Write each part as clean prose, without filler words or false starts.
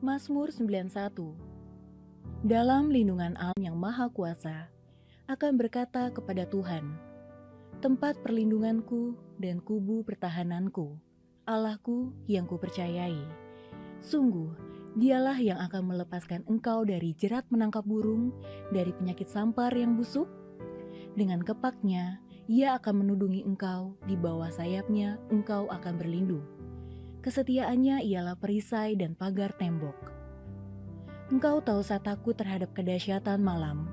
Mazmur 91. Dalam lindungan Allah yang Maha Kuasa, akan berkata kepada Tuhan, tempat perlindunganku dan kubu pertahananku, Allahku yang kupercayai. Sungguh, dialah yang akan melepaskan engkau dari jerat menangkap burung, dari penyakit sampar yang busuk. Dengan kepaknya, ia akan menudungi engkau, di bawah sayapnya engkau akan berlindung. Kesetiaannya ialah perisai dan pagar tembok. Engkau tahu saya takut terhadap kedahsyatan malam,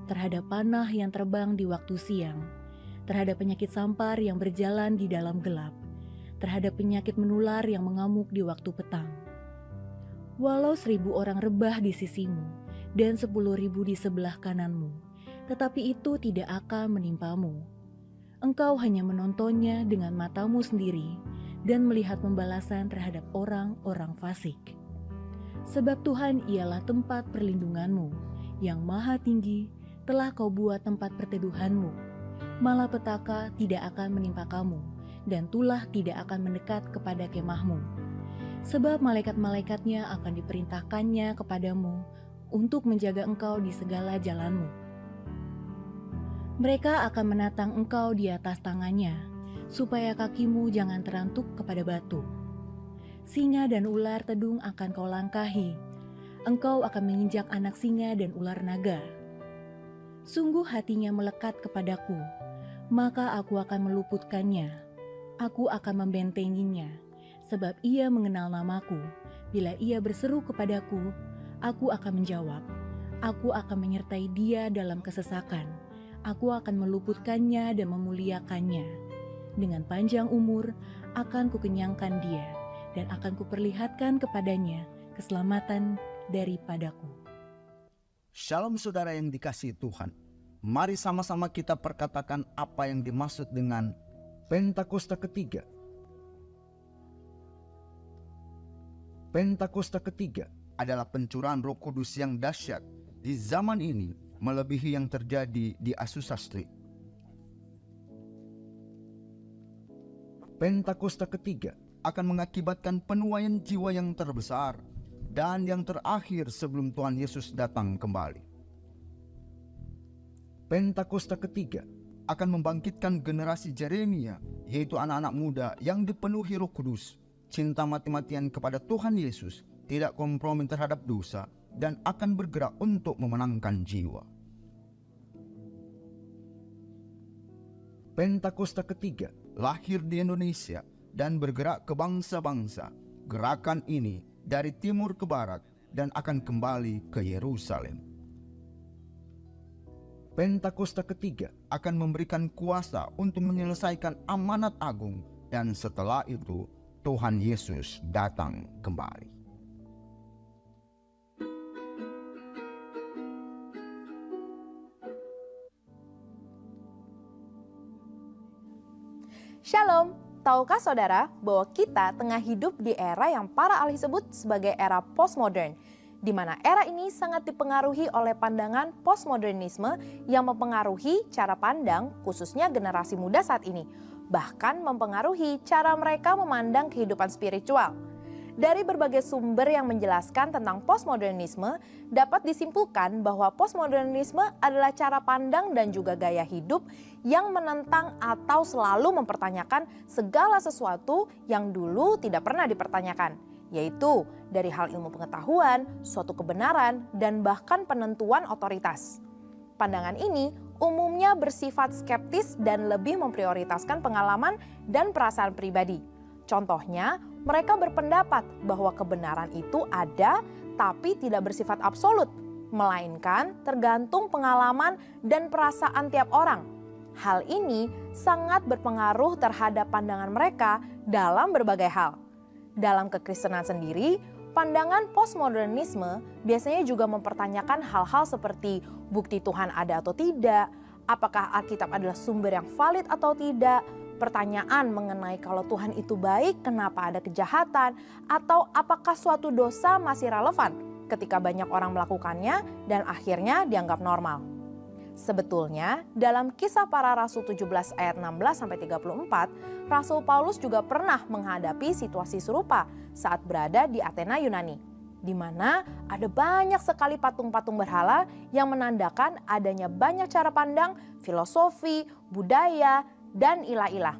terhadap panah yang terbang di waktu siang, terhadap penyakit sampar yang berjalan di dalam gelap, terhadap penyakit menular yang mengamuk di waktu petang. Walau 1.000 orang rebah di sisimu dan 10.000 di sebelah kananmu, tetapi itu tidak akan menimpamu. Engkau hanya menontonnya dengan matamu sendiri dan melihat pembalasan terhadap orang-orang fasik. Sebab Tuhan ialah tempat perlindunganmu, yang maha tinggi telah kau buat tempat perteduhanmu. Malapetaka tidak akan menimpa kamu, dan tulah tidak akan mendekat kepada kemahmu. Sebab malaikat-malaikatnya akan diperintahkannya kepadamu untuk menjaga engkau di segala jalanmu. Mereka akan menatang engkau di atas tangannya, supaya kakimu jangan terantuk kepada batu. Singa dan ular tedung akan kau langkahi, engkau akan menginjak anak singa dan ular naga. Sungguh hatinya melekat kepadaku, maka aku akan meluputkannya, aku akan membentenginya, sebab ia mengenal namaku. Bila ia berseru kepadaku, aku akan menjawab, aku akan menyertai dia dalam kesesakan, aku akan meluputkannya dan memuliakannya. Dengan panjang umur akan kukenyangkan dia, dan akan kuperlihatkan kepadanya keselamatan daripadaku. Shalom saudara yang dikasihi Tuhan. Mari sama-sama kita perkatakan apa yang dimaksud dengan Pentakosta ketiga. Pentakosta ketiga adalah pencurahan Roh Kudus yang dahsyat di zaman ini, melebihi yang terjadi di Azusa Street. Pentakosta ketiga akan mengakibatkan penuaian jiwa yang terbesar dan yang terakhir sebelum Tuhan Yesus datang kembali. Pentakosta ketiga akan membangkitkan generasi Yeremia, yaitu anak-anak muda yang dipenuhi Roh Kudus, cinta mati-matian kepada Tuhan Yesus, tidak kompromi terhadap dosa, dan akan bergerak untuk memenangkan jiwa. Pentakosta ketiga lahir di Indonesia dan bergerak ke bangsa-bangsa. Gerakan ini dari timur ke barat dan akan kembali ke Yerusalem. Pentakosta ketiga akan memberikan kuasa untuk menyelesaikan amanat agung, dan setelah itu Tuhan Yesus datang kembali. Shalom, tahukah saudara bahwa kita tengah hidup di era yang para ahli sebut sebagai era postmodern, di mana era ini sangat dipengaruhi oleh pandangan postmodernisme yang mempengaruhi cara pandang khususnya generasi muda saat ini, bahkan mempengaruhi cara mereka memandang kehidupan spiritual. Dari berbagai sumber yang menjelaskan tentang postmodernisme, dapat disimpulkan bahwa postmodernisme adalah cara pandang dan juga gaya hidup yang menentang atau selalu mempertanyakan segala sesuatu yang dulu tidak pernah dipertanyakan, yaitu dari hal ilmu pengetahuan, suatu kebenaran, dan bahkan penentuan otoritas. Pandangan ini umumnya bersifat skeptis dan lebih memprioritaskan pengalaman dan perasaan pribadi. Contohnya, mereka berpendapat bahwa kebenaran itu ada tapi tidak bersifat absolut, melainkan tergantung pengalaman dan perasaan tiap orang. Hal ini sangat berpengaruh terhadap pandangan mereka dalam berbagai hal. Dalam kekristenan sendiri, pandangan postmodernisme biasanya juga mempertanyakan hal-hal seperti bukti Tuhan ada atau tidak, apakah Alkitab adalah sumber yang valid atau tidak, pertanyaan mengenai kalau Tuhan itu baik, kenapa ada kejahatan, atau apakah suatu dosa masih relevan ketika banyak orang melakukannya dan akhirnya dianggap normal. Sebetulnya, dalam Kisah Para Rasul 17 ayat 16-34, Rasul Paulus juga pernah menghadapi situasi serupa saat berada di Athena, Yunani. di mana ada banyak sekali patung-patung berhala yang menandakan adanya banyak cara pandang, filosofi, budaya, dan ilah-ilah.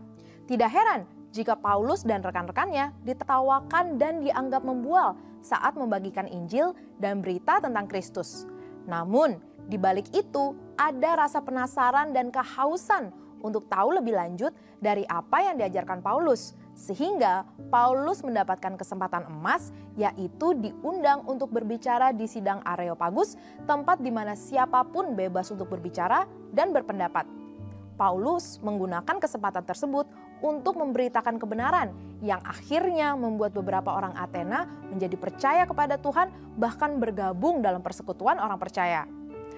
Tidak heran jika Paulus dan rekan-rekannya ditertawakan dan dianggap membual saat membagikan Injil dan berita tentang Kristus. Namun, di balik itu ada rasa penasaran dan kehausan untuk tahu lebih lanjut dari apa yang diajarkan Paulus. Sehingga Paulus mendapatkan kesempatan emas, yaitu diundang untuk berbicara di sidang Areopagus, tempat di mana siapapun bebas untuk berbicara dan berpendapat. Paulus menggunakan kesempatan tersebut untuk memberitakan kebenaran yang akhirnya membuat beberapa orang Athena menjadi percaya kepada Tuhan, bahkan bergabung dalam persekutuan orang percaya.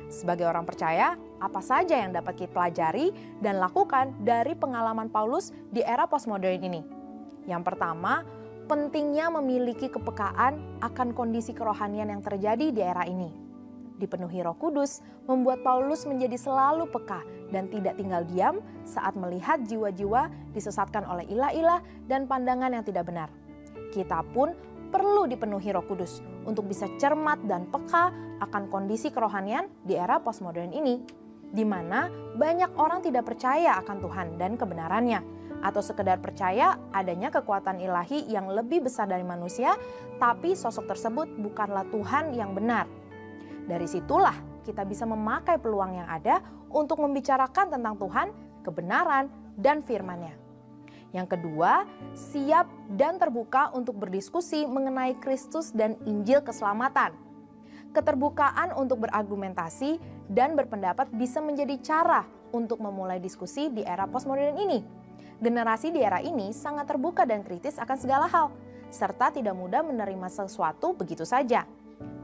Sebagai orang percaya, apa saja yang dapat kita pelajari dan lakukan dari pengalaman Paulus di era postmodern ini? Yang pertama, pentingnya memiliki kepekaan akan kondisi kerohanian yang terjadi di era ini. Dipenuhi Roh Kudus membuat Paulus menjadi selalu peka dan tidak tinggal diam saat melihat jiwa-jiwa disesatkan oleh ilah-ilah dan pandangan yang tidak benar. Kita pun perlu dipenuhi Roh Kudus untuk bisa cermat dan peka akan kondisi kerohanian di era postmodern ini, di mana banyak orang tidak percaya akan Tuhan dan kebenarannya, atau sekedar percaya adanya kekuatan ilahi yang lebih besar dari manusia, tapi sosok tersebut bukanlah Tuhan yang benar. Dari situlah kita bisa memakai peluang yang ada untuk membicarakan tentang Tuhan, kebenaran, dan firman-Nya. Yang kedua, siap dan terbuka untuk berdiskusi mengenai Kristus dan Injil keselamatan. Keterbukaan untuk berargumentasi dan berpendapat bisa menjadi cara untuk memulai diskusi di era postmodern ini. Generasi di era ini sangat terbuka dan kritis akan segala hal, serta tidak mudah menerima sesuatu begitu saja.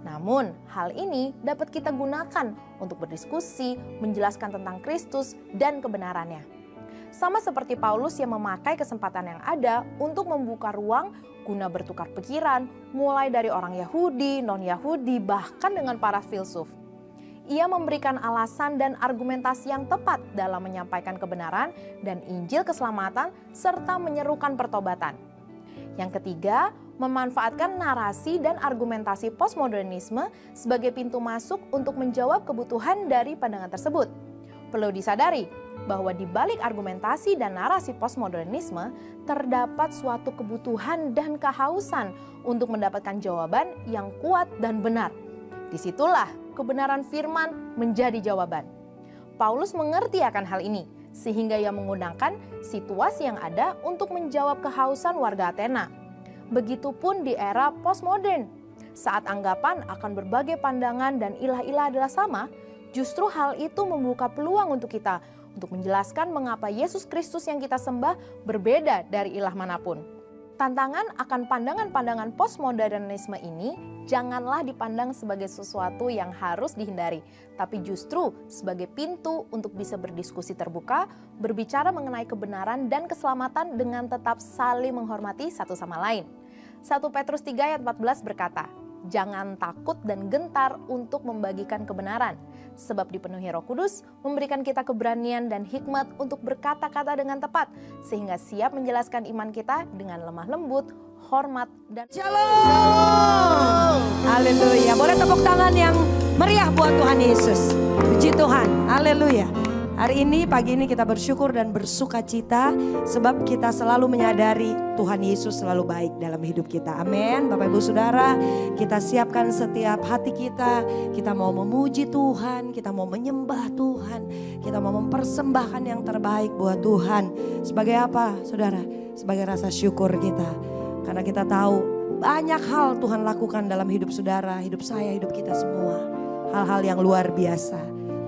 Namun, hal ini dapat kita gunakan untuk berdiskusi, menjelaskan tentang Kristus dan kebenarannya. Sama seperti Paulus yang memakai kesempatan yang ada untuk membuka ruang guna bertukar pikiran, mulai dari orang Yahudi, non-Yahudi, bahkan dengan para filsuf. Ia memberikan alasan dan argumentasi yang tepat dalam menyampaikan kebenaran dan Injil keselamatan, serta menyerukan pertobatan. Yang ketiga, memanfaatkan narasi dan argumentasi postmodernisme sebagai pintu masuk untuk menjawab kebutuhan dari pandangan tersebut. Perlu disadari bahwa di balik argumentasi dan narasi postmodernisme terdapat suatu kebutuhan dan kehausan untuk mendapatkan jawaban yang kuat dan benar. Disitulah kebenaran firman menjadi jawaban. Paulus mengerti akan hal ini, sehingga ia menggunakan situasi yang ada untuk menjawab kehausan warga Athena. Begitupun di era postmodern, saat anggapan akan berbagai pandangan dan ilah-ilah adalah sama, justru hal itu membuka peluang untuk kita untuk menjelaskan mengapa Yesus Kristus yang kita sembah berbeda dari ilah manapun. Tantangan akan pandangan-pandangan postmodernisme ini janganlah dipandang sebagai sesuatu yang harus dihindari, tapi justru sebagai pintu untuk bisa berdiskusi terbuka, berbicara mengenai kebenaran dan keselamatan dengan tetap saling menghormati satu sama lain. 1 Petrus 3 ayat 14 berkata, "Jangan takut dan gentar untuk membagikan kebenaran, sebab dipenuhi Roh Kudus memberikan kita keberanian dan hikmat untuk berkata-kata dengan tepat, sehingga siap menjelaskan iman kita dengan lemah lembut, hormat, dan..." Shalom. Haleluya. Boleh tepuk tangan yang meriah buat Tuhan Yesus. Puji Tuhan. Haleluya. Hari ini, pagi ini kita bersyukur dan bersuka cita sebab kita selalu menyadari Tuhan Yesus selalu baik dalam hidup kita. Amin. Bapak Ibu Saudara, kita siapkan setiap hati kita. Kita mau memuji Tuhan, kita mau menyembah Tuhan, kita mau mempersembahkan yang terbaik buat Tuhan. Sebagai apa, Saudara? Sebagai rasa syukur kita. Karena kita tahu banyak hal Tuhan lakukan dalam hidup saudara, hidup saya, hidup kita semua. Hal-hal yang luar biasa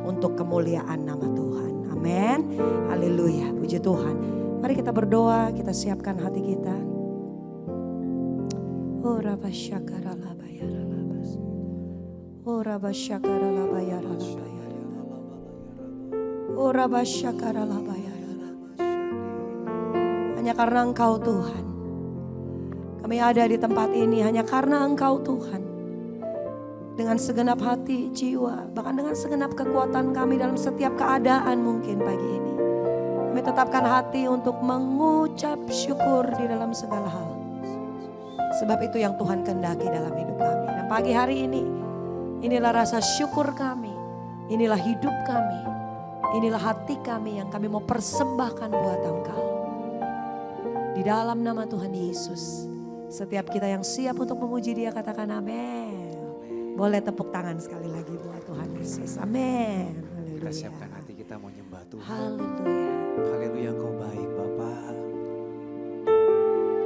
untuk kemuliaan nama Tuhan. Amin. Haleluya. Puji Tuhan. Mari kita berdoa, kita siapkan hati kita. Oh Rabba Syakara Labayara Labas. Oh Rabba Syakara Labayara Labayara. Oh Rabba Syakara Labayara Labas. Hanya karena Engkau Tuhan. Kami ada di tempat ini hanya karena Engkau Tuhan. Dengan segenap hati, jiwa, bahkan dengan segenap kekuatan kami dalam setiap keadaan mungkin pagi ini. Kami tetapkan hati untuk mengucap syukur di dalam segala hal. Sebab itu yang Tuhan kehendaki dalam hidup kami. Pagi hari ini, inilah rasa syukur kami, inilah hidup kami, inilah hati kami yang kami mau persembahkan buat Engkau. Di dalam nama Tuhan Yesus, setiap kita yang siap untuk memuji Dia katakan amin. Boleh tepuk tangan sekali lagi buat Tuhan Yesus. Amin. Kita siapkan hati kita mau nyembah Tuhan. Haleluya. Haleluya, Engkau baik Bapa.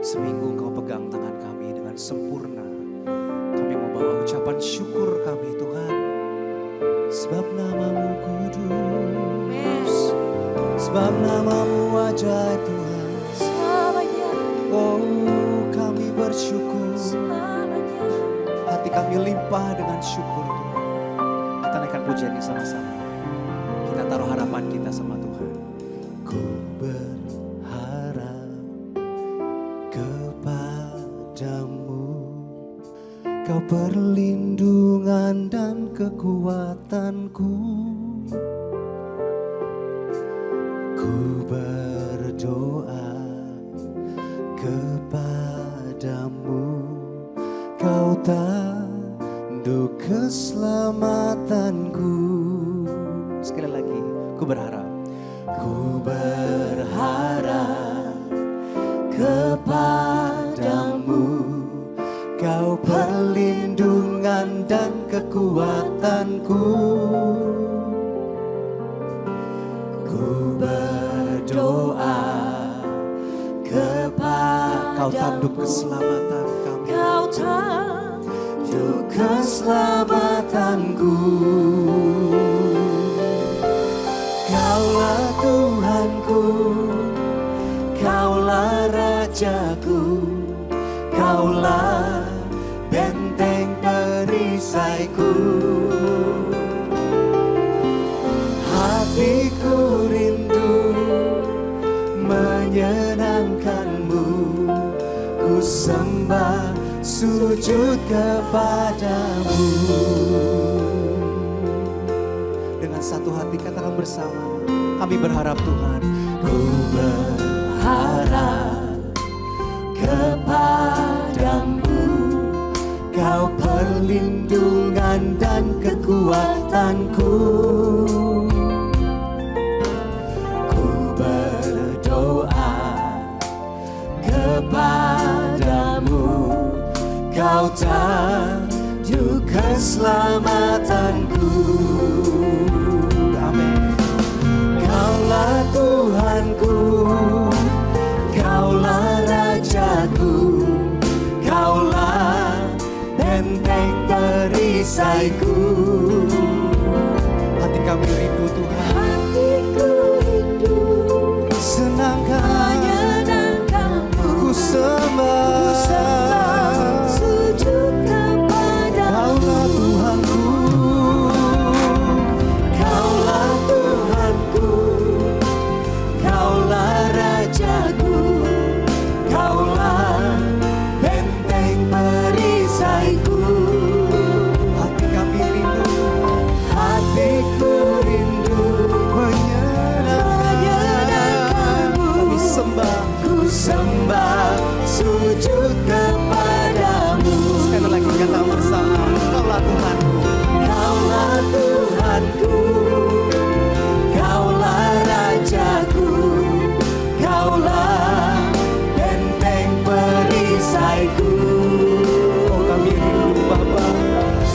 Seminggu Engkau pegang tangan kami dengan sempurna. Kami mau bawa ucapan syukur kami Tuhan. Sebab namamu kudus, sebab namamu ajaib Tuhan. Oh, kami bersyukur. Hati kami limpah dengan syukur Tuhan. Kita naikkan pujian ini sama-sama. Kita taruh harapan kita sama Tuhan. Ku berharap kepadamu, Kau perlindungan dan kekuatanku. Ku berdoa kepadamu, Kau tanduk keselamatanku. Sekali lagi, ku berharap. Ku berharap kepadamu, Kau perlindungan dan kekuatanku. Ku berdoa Kau tanduk keselamatan kami. Kau tanduk keselamatanku. Kaulah Tuhanku, Kaulah Rajaku, Kaulah benteng perisaiku. Hatiku rindu menyenangkanmu, ku sembah sujud kepadamu. Dengan satu hati katakan bersama, kami berharap Tuhan. Ku berharap kepadamu, Kau perlindungan dan kekuatanku. Ku berdoa kepadamu, Kau tanduk keselamatanku. Amin. Kaulah Tuhanku, Kaulah Rajaku, Kaulah benteng perisaiku. Hati kami rindu Tuhan. Hatiku rindu menyenangkanmu, ku sembah sujud kepadamu. Kaulah Tuhanku, Kaulah Tuhanku, Kaulah Rajaku, Kaulah benteng perisaiku. Hati kami rindu, hatiku rindu menyenangkanmu. Kami sembah, ku sembah sujud kepadamu. Sekali lagi kata bersama, Kaulah Tuhanku, Kaulah Tuhanku, Kaulah Rajaku, Kaulah benteng perisaiku. Oh, kami rindu Bapa,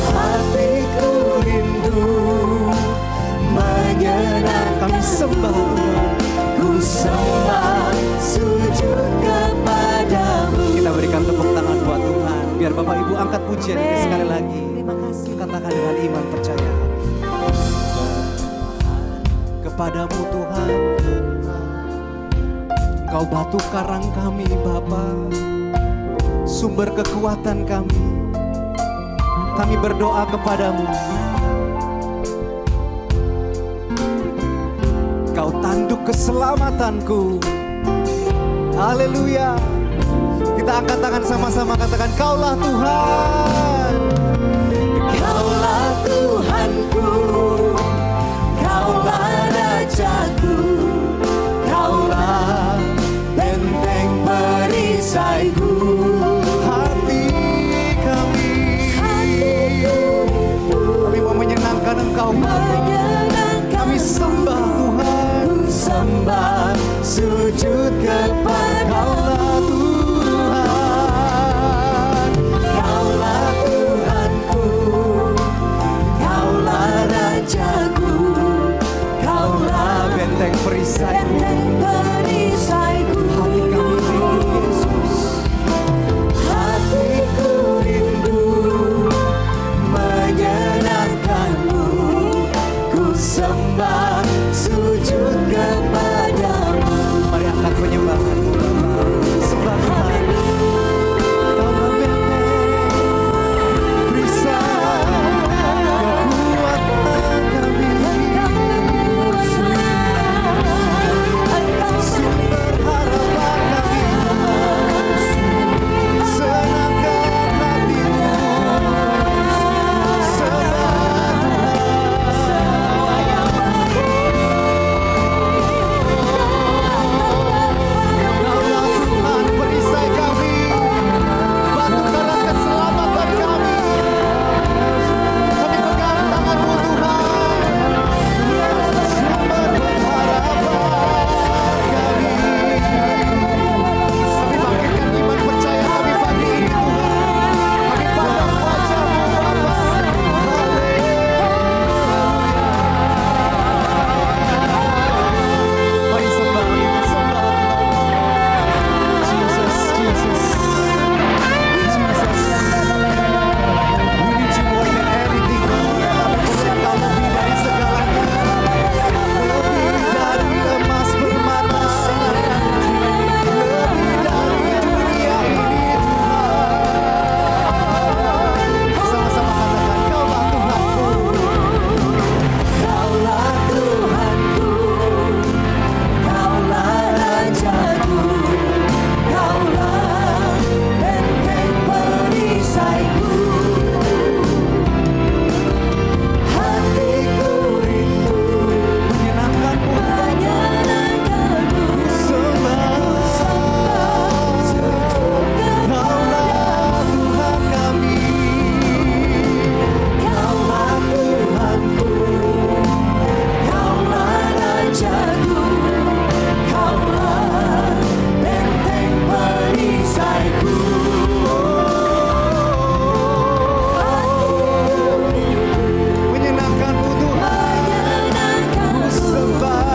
hatiku rindu menyenangkan. Kami sembah Tuhan, ku sembah sujud kepadamu. Kita berikan tepuk tangan buat Tuhan. Biar Bapak Ibu angkat pujian ini sekali lagi. Terima kasih. Katakan dengan iman percaya. Kepadamu Tuhan, Engkau batu karang kami Bapa, sumber kekuatan kami. Kami berdoa kepadamu, Kau tanduk keselamatanku. Haleluya. Kita angkat tangan sama-sama, katakan Kaulah Tuhan. Kaulah Tuhanku, Kaulah Rajaku, Kaulah benteng perisaiku. Hati kami benteng perisaiku. Hati kami Yesus, Hatiku rindu menyenangkanmu, ku sembah sujud kepadamu. mari angkat penyembahanmu Bapa. Sembah Tuhan. Kaulah benteng perisai, kekuatan kami, sumber harapan kami. Senangkan hatimu, sembah Kaulah Tuhan perisai kami, batu karang keselamatan kami. Kami pegang tangan-Mu Tuhan, sumber pengharapan kami. Kami bangkitkan iman percaya kami pagi ini Tuhan. Kami pandang wajah-Mu Bapa. Mari sembah kita, sembah Jesus, Jesus, Jesus. We need you more than anything, Lord. Kami punya Kau lebih dari segalanya, lebih dari emas permata, lebih dari dunia ini, Tuhan. Sama-sama katakan, Kaulah Tuhanku. Kaulah Tuhanku, Kaulah Rajaku, Kaulah benteng perisaiku. Hatiku rindu Menyenangkan-Mu, menyenangkanmu, sembah. sujud Kaulah Tuhan kami, Kaulah Tuhanku, Kaulah Rajaku, Kaulah benteng perisaiku. menyenangkan-Mu Tuhan, ku sembah.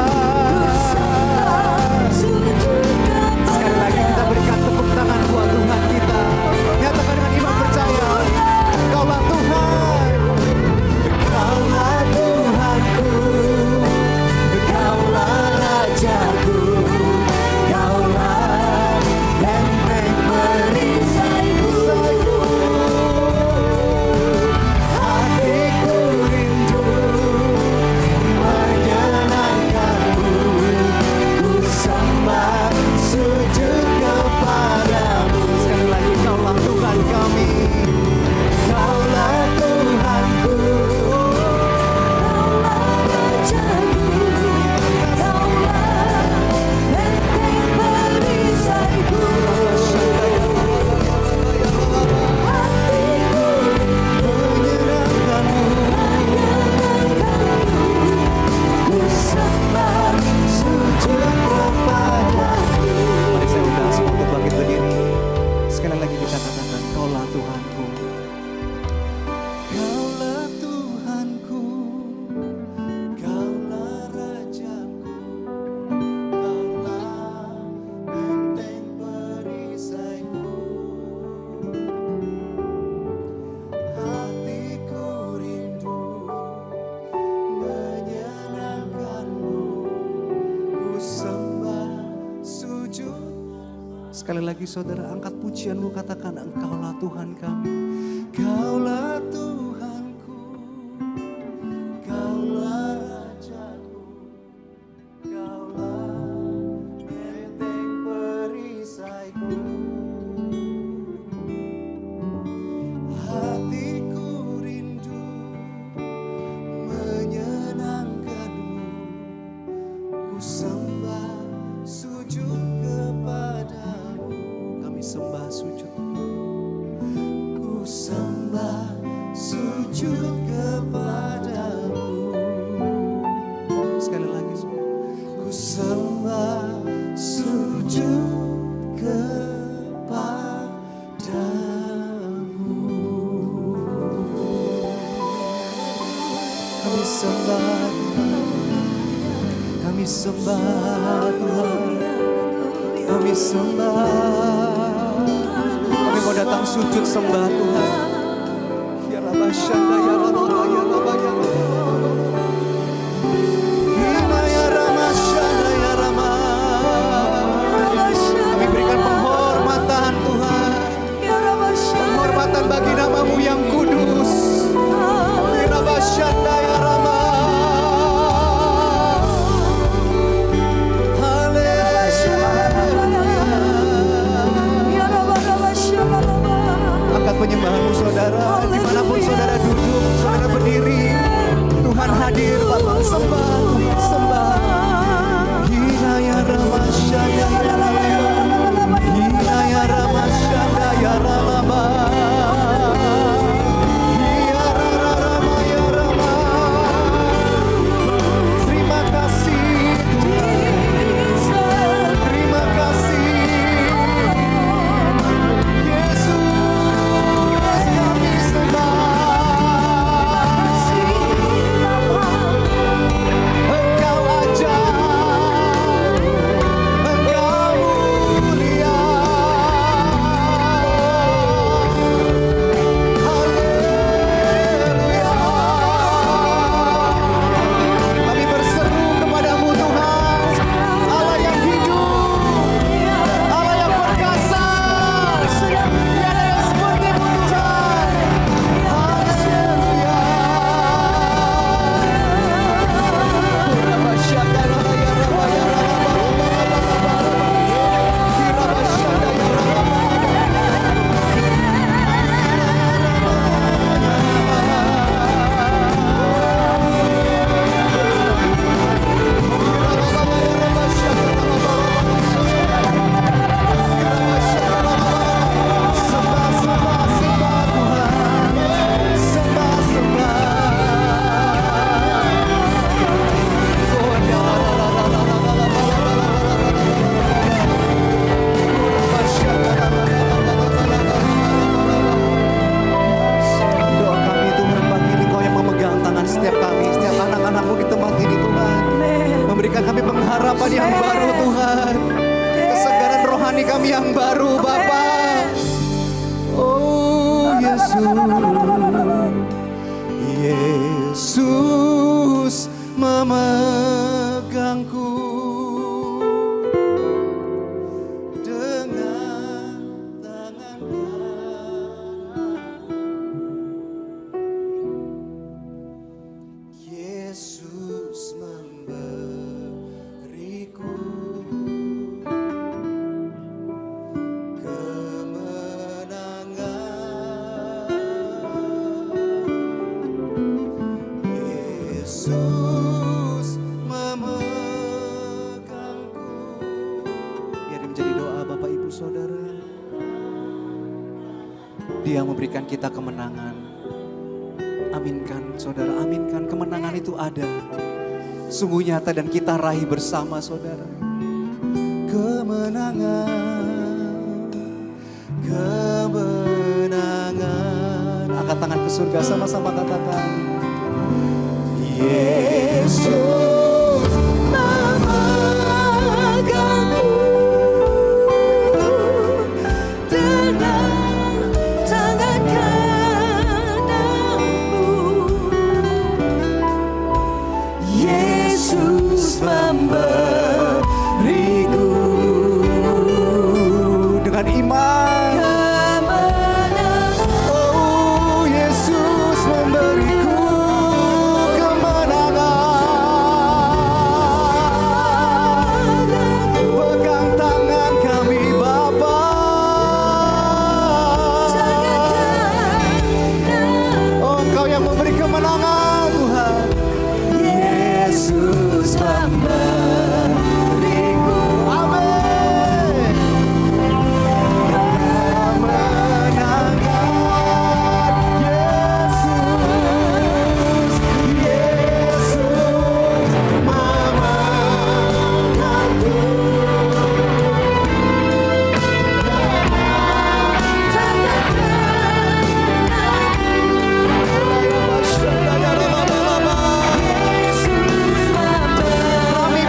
Sekali lagi kita berikan tepuk tangan buat Tuhan kita. Nyatakan dengan iman percaya, Kaulah Tuhan. Kaulah Tuhanku, Kaulah Rajaku, Kaulah benteng perisaiku. Hatiku rindu menyenangkan-Mu, Ku sembah sujud kepadamu. sekali lagi Kaulah Tuhan kami, Kaulah Tuhanku, Kaulah Rajaku, Kaulah benteng perisaiku. Hatiku menyenangkan-Mu. menyenangkanmu, ku sembah sujud kepadamu. Mari saya undang semua untuk bangkit berdiri. Sekali lagi kita katakan, Kaulah Tuhanku. Kaulah Tuhanku, Kaulah Rajaku, Kaulah benteng perisaiku. Hatiku rindu menyenangkan-Mu, ku sembah sujud. Sekali lagi saudara, angkat pujianmu, katakan, Engkaulah Tuhan kami. Kaulah Tuhanku, Kaulah Rajaku, Kaulah benteng perisaiku. Hatiku rindu menyenangkan-Mu, ku sembah sujud kepadamu. Kami sembah sujud, ku sembah sujud kepadamu. Sekali lagi, ku sembah sujud kepadamu. Kami sembah, Kami sembah Tuhan, kami sembah. Kami mau datang sujud sembah Tuhan. Ya Rabba Shanda, ya Rabba, ya Rabba, ya Rabba. Ya Rabba Shanda, ya Rabba. Kami berikan penghormatan Tuhan, penghormatan bagi namamu yang kudus. Ya Rabba Shanda, ya Rabba. Angkat penyembahanmu saudara, dimanapun saudara duduk, saudara berdiri, Tuhan hadir, Bapak sembah, sembah. Hina ya Ramasyanda ya Rama, Hina ya Ramasyanda ya Rama, Ya Rama ya Rama. Terima kasih Tuhan, terima kasih Yesus. Berikan kami pengharapan yang baru Tuhan, kesegaran rohani kami yang baru Bapa. Oh Yesus, Yesus memegangku dengan tangan kananku. Yesus memberiku kemenangan. Yesus memegangku. Biar menjadi doa Bapak Ibu Saudara. Dia memberikan kita kemenangan. Aminkan saudara, aminkan, kemenangan itu ada. Sungguh nyata dan kita raih bersama saudara. Kemenangan, kemenangan. Angkat tangan ke surga, sama-sama katakan. Yesus memegangku dengan tangan kananmu. Yesus memberiku dengan iman. Oh Yesus memberiku kemenangan. Pegang tangan kami Bapa. Oh Engkau yang memberi kemenangan Tuhan. Yesus memberiku, amin, kemenangan. Yesus, Yesus memegangku. Kami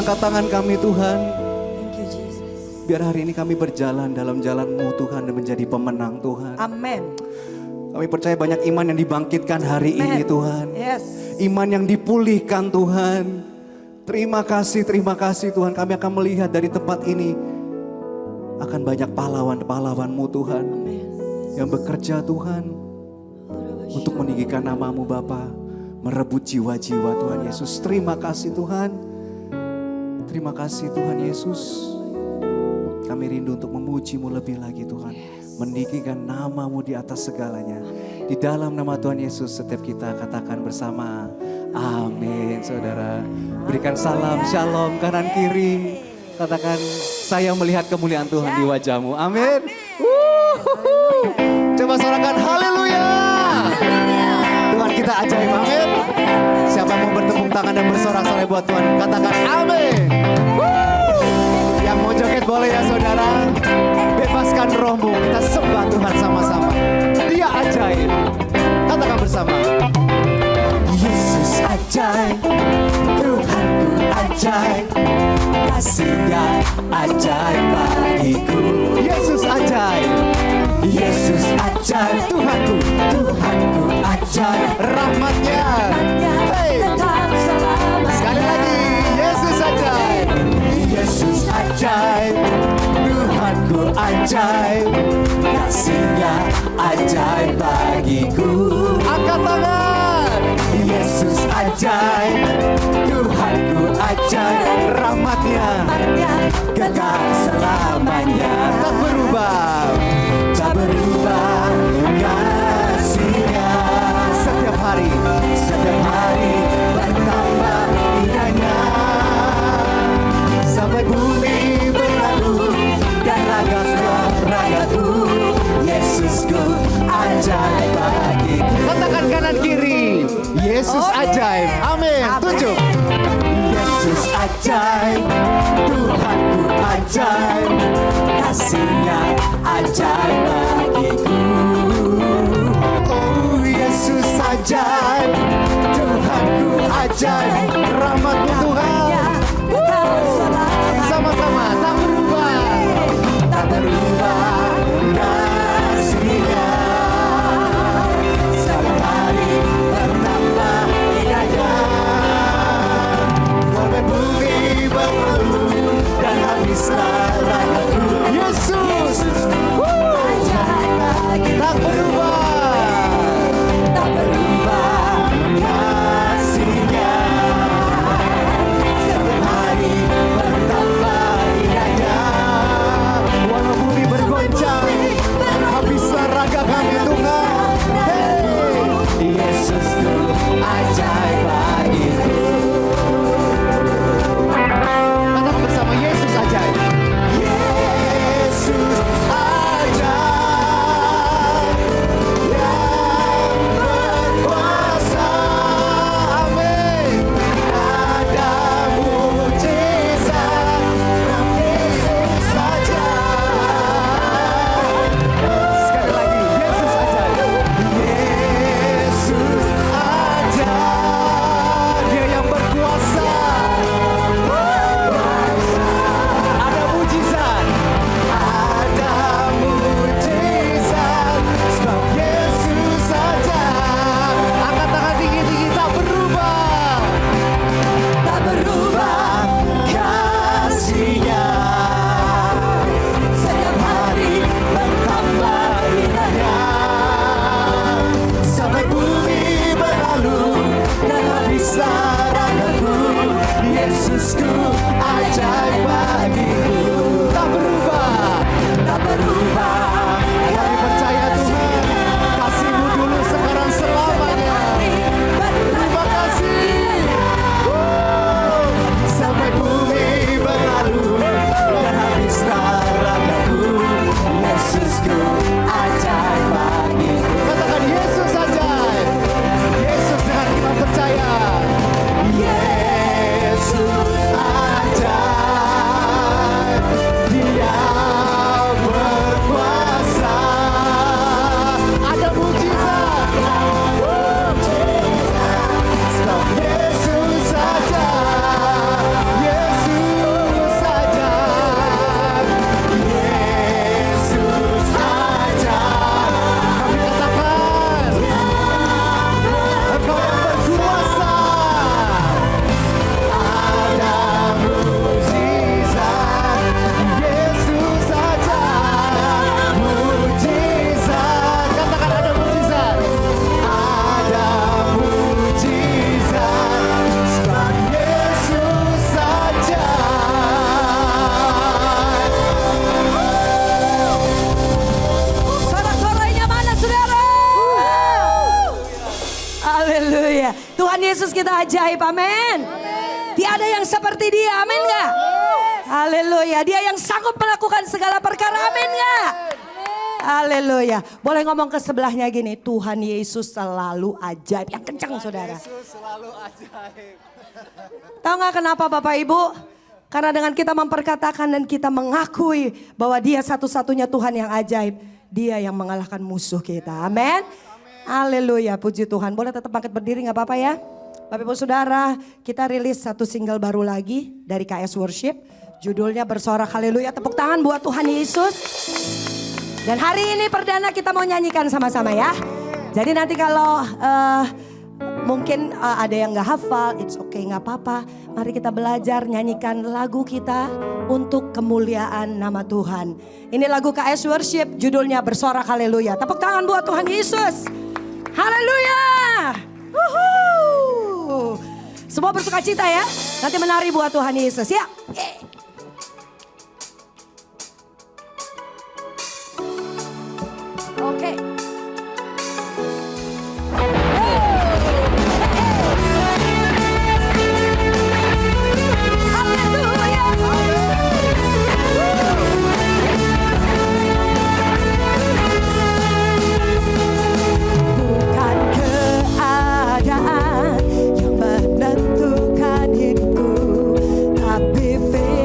angkat tangan kami Tuhan. Thank you Jesus. Biar hari ini kami berjalan dalam jalan-Mu Tuhan dan menjadi pemenang Tuhan. Amin. Kami percaya banyak iman yang dibangkitkan hari ini Tuhan. Yes. Iman yang dipulihkan Tuhan. Terima kasih Tuhan. Kami akan melihat dari tempat ini akan banyak pahlawan-pahlawan-Mu Tuhan. Yang bekerja Tuhan untuk meninggikan nama-Mu Bapa, merebut jiwa-jiwa Tuhan Yesus. Terima kasih Tuhan. Terima kasih Tuhan Yesus. Kami rindu untuk memuji-Mu lebih lagi Tuhan. Meninggikan nama-Mu di atas segalanya. Di dalam nama Tuhan Yesus setiap kita katakan bersama. Amin saudara. Berikan salam shalom kanan kiri. Katakan saya melihat kemuliaan Tuhan di wajah-Mu. Amin. Coba sorakan haleluya. Tuhan kita ajaib, amin. Siapa yang mau bertepuk tangan dan bersorak-sorai buat Tuhan, katakan amin. Yang mau joget boleh ya saudara. Bebaskan rohmu, kita sembah Tuhan sama-sama. Dia ajaib. Katakan bersama. Yesus ajaib, Tuhanku ajaib, kasih-Nya ajaib bagiku. Yesus ajaib, Yesus ajaib, Tuhanku ajaib, rahmat-Nya. Hey. Sekali lagi, Yesus ajaib, Yesus ajaib, Tuhanku ajaib, kasih-Nya ajaib bagiku. Angkat tangan. Yesus ajaib, Tuhanku ajaib, rahmat-Nya kekal selamanya. Tak berubah kasih-Nya. Setiap hari bertambah indahnya. Sampai bumi berlalu dan ragaku, Yesusku ajaib bagiku. Katakan kanan kiri, Yesus ajaib. Amin. Tunjuk. Yesus ajaib, Tuhanku ajaib, kasih-Nya ajaib bagiku. Oh Yesus ajaib, Tuhanku ajaib, rahmat-Mu Tuhan. Sama-sama tak berubah kasih-Nya. Setiap hari bertambah indahnya. Sampai bumi berlalu dan habislah ragaku. Yesus ajaib. Tuhan Yesus kita ajaib, amin. Tiada yang seperti dia, amin gak? Haleluya, dia yang sanggup melakukan segala perkara, amin gak? Haleluya. Boleh ngomong ke sebelahnya gini, Tuhan Yesus selalu ajaib. Yang kencang saudara. Tahu gak kenapa Bapak Ibu? Karena dengan kita memperkatakan dan kita mengakui bahwa dia satu-satunya Tuhan yang ajaib. Dia yang mengalahkan musuh kita, amin. Haleluya, puji Tuhan. Boleh tetap bangkit berdiri gak apa-apa ya? Bapak Ibu Saudara, kita rilis satu single baru lagi dari KS Worship. Judulnya Bersorak Haleluya. Tepuk tangan buat Tuhan Yesus. Dan hari ini perdana kita mau nyanyikan sama-sama ya. Jadi nanti kalau mungkin ada yang gak hafal, it's okay gak apa-apa. Mari kita belajar nyanyikan lagu kita untuk kemuliaan nama Tuhan. Ini lagu KS Worship, judulnya Bersorak Haleluya. Tepuk tangan buat Tuhan Yesus. Haleluya. Semua bersuka cita ya. Nanti menari buat Tuhan Yesus ya. Oke. Bukan keadaan yang menentukan hidupku, tapi firman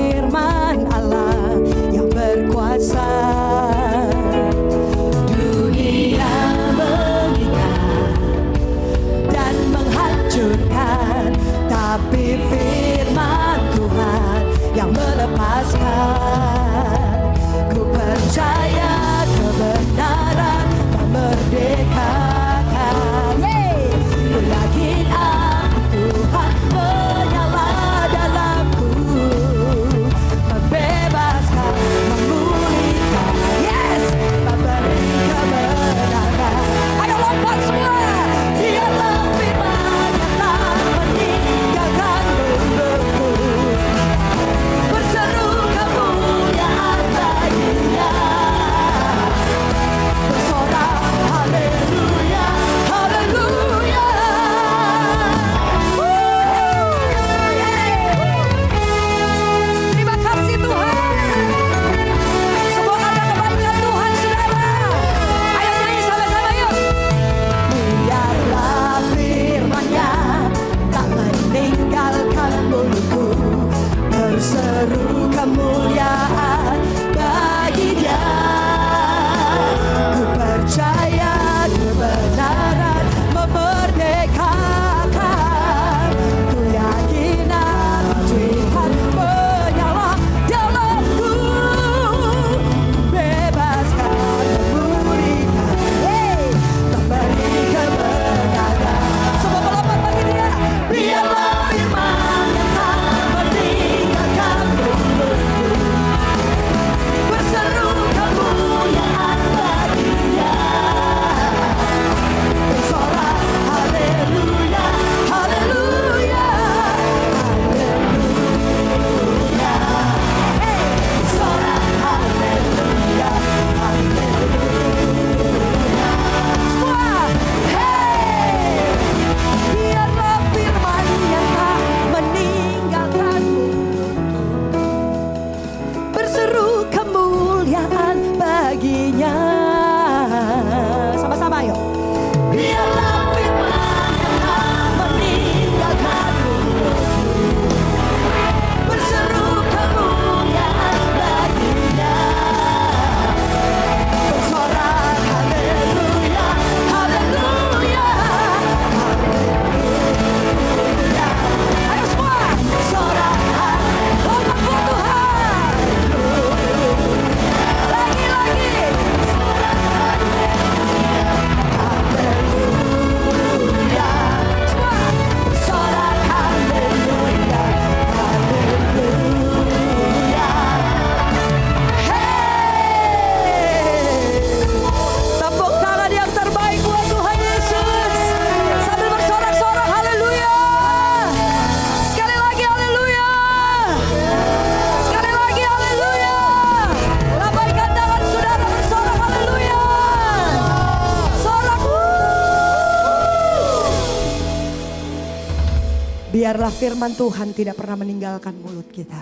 biarlah firman Tuhan tidak pernah meninggalkan mulut kita.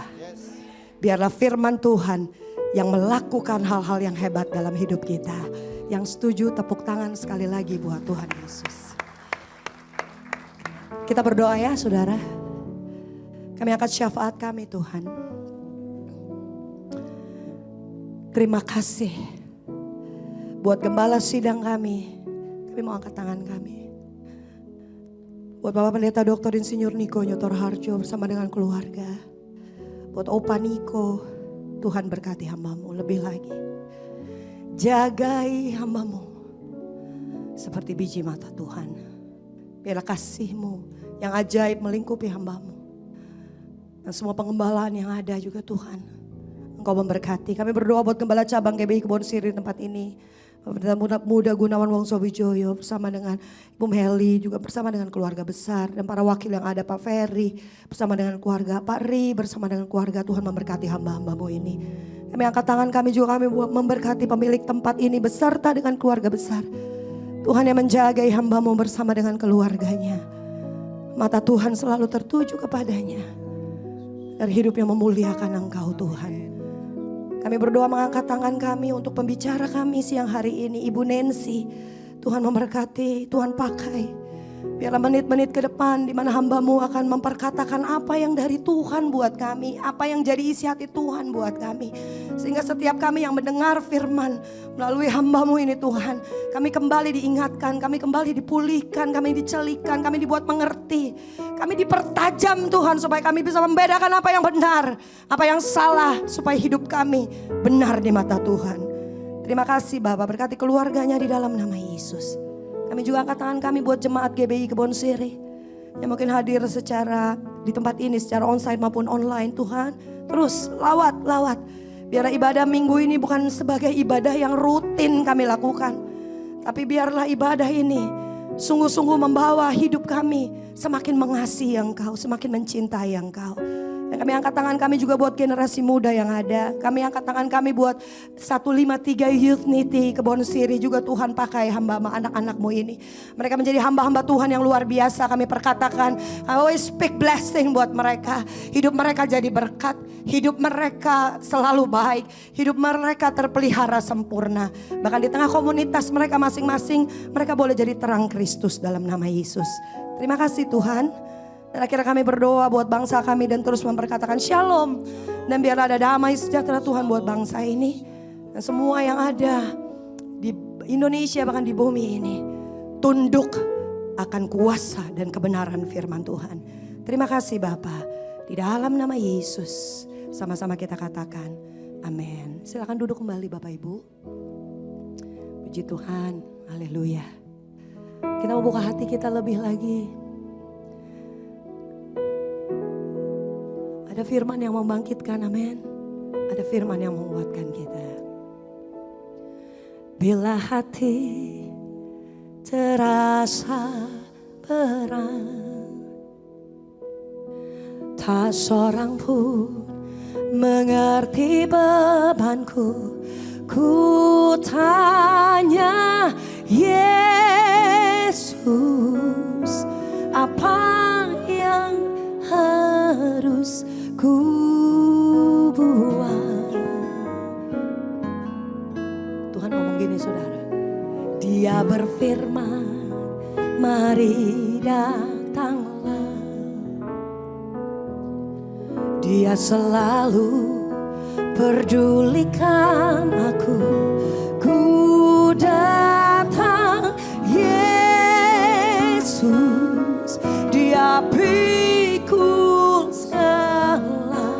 Biarlah firman Tuhan yang melakukan hal-hal yang hebat dalam hidup kita. Yang setuju tepuk tangan sekali lagi buat Tuhan Yesus. Kita berdoa ya saudara. Kami angkat syafaat kami Tuhan. Terima kasih buat gembala sidang kami. Kami mau angkat tangan kami. Buat Bapak Pendeta Dr. Insinyur Niko Nyotor Harjo bersama dengan keluarga. Buat Opa Niko, Tuhan berkati hambamu lebih lagi. Jagai hambamu seperti biji mata Tuhan. Biarlah kasih-Mu yang ajaib melingkupi hambamu. Dan semua pengembalaan yang ada juga Tuhan. Engkau memberkati. Kami berdoa buat Gembala Cabang GBI Kebon Siri tempat ini. Pendeta muda Gunawan Wongso Wijoyo bersama dengan Ibu Meli, juga bersama dengan keluarga besar dan para wakil yang ada, Pak Ferry bersama dengan keluarga, Pak Ri bersama dengan keluarga. Tuhan memberkati hamba-hambamu ini. Kami angkat tangan kami juga, kami memberkati pemilik tempat ini beserta dengan keluarga besar. Tuhan yang menjagai hambamu bersama dengan keluarganya. Mata Tuhan selalu tertuju kepadanya. Dan hidup yang memuliakan Engkau Tuhan. Kami berdoa mengangkat tangan kami untuk pembicara kami siang hari ini, Ibu Nancy. Tuhan memberkati, Tuhan pakai. Biarlah menit-menit ke depan di mana hambamu akan memperkatakan apa yang dari Tuhan buat kami. Apa yang jadi isi hati Tuhan buat kami. Sehingga setiap kami yang mendengar firman melalui hambamu ini Tuhan. Kami kembali diingatkan, kami kembali dipulihkan, kami dicelikan, kami dibuat mengerti. Kami dipertajam Tuhan supaya kami bisa membedakan apa yang benar, apa yang salah. Supaya hidup kami benar di mata Tuhan. Terima kasih Bapak, berkati keluarganya di dalam nama Yesus. Kami juga angkat tangan kami buat jemaat GBI Kebon Siri yang mungkin hadir secara di tempat ini secara onsite maupun online. Tuhan terus lawat. Biarlah ibadah minggu ini bukan sebagai ibadah yang rutin kami lakukan. Tapi biarlah ibadah ini sungguh-sungguh membawa hidup kami semakin mengasihi Engkau, semakin mencintai Engkau. Dan kami angkat tangan kami juga buat generasi muda yang ada. Kami angkat tangan kami buat 153 Youth Niti Kebon Siri. Juga Tuhan pakai hamba anak-anakmu ini. Mereka menjadi hamba-hamba Tuhan yang luar biasa. Kami perkatakan, I always speak blessing buat mereka. Hidup mereka jadi berkat. Hidup mereka selalu baik. Hidup mereka terpelihara sempurna. Bahkan di tengah komunitas mereka masing-masing, mereka boleh jadi terang Kristus dalam nama Yesus. Terima kasih Tuhan. Dan akhirnya kami berdoa buat bangsa kami dan terus memperkatakan shalom. Dan biarlah ada damai sejahtera Tuhan buat bangsa ini. Dan semua yang ada di Indonesia bahkan di bumi ini tunduk akan kuasa dan kebenaran firman Tuhan. Terima kasih Bapa. Di dalam nama Yesus sama-sama kita katakan amin. Silakan duduk kembali Bapak Ibu. Puji Tuhan. Haleluya. Kita mau buka hati kita lebih lagi. Ada firman yang membangkitkan, amin. Ada firman yang menguatkan kita. Bila hati terasa berat, tak seorang pun mengerti bebanku. Ku tanya Yesus, apa yang harus ku buat? Tuhan ngomong gini saudara. Dia berfirman, mari datanglah. Dia selalu pedulikan aku. Ku datang Yesus. Dia pikul segala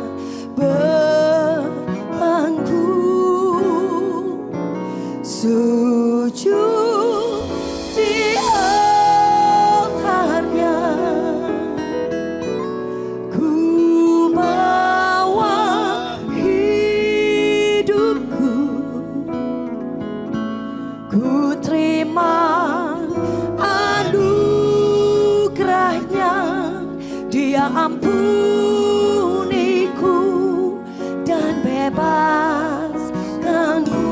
bebanku. Sujud di altarnya. Ku bawa hidupku. Ku terima anugerahnya. Dia ampuniku dan bebaskanku.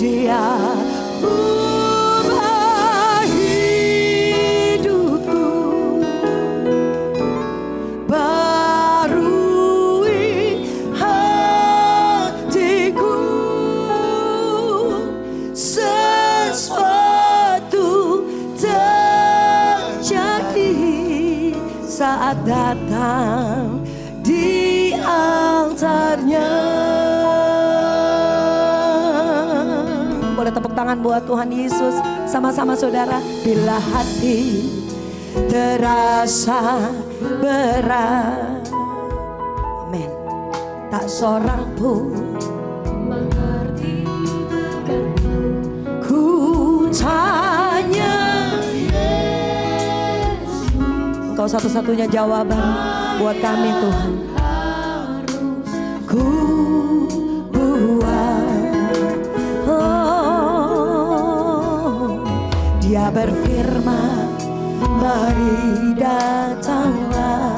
Dia ubah hidupku. Boleh tepuk tangan buat Tuhan Yesus. Sama-sama saudara. Bila hati terasa berat, amin, tak seorang pun mengerti bebanku. Ku tanya Yesus, Engkau satu-satunya jawaban buat kami Tuhan. Ku buat, oh, Dia berfirman, mari datanglah.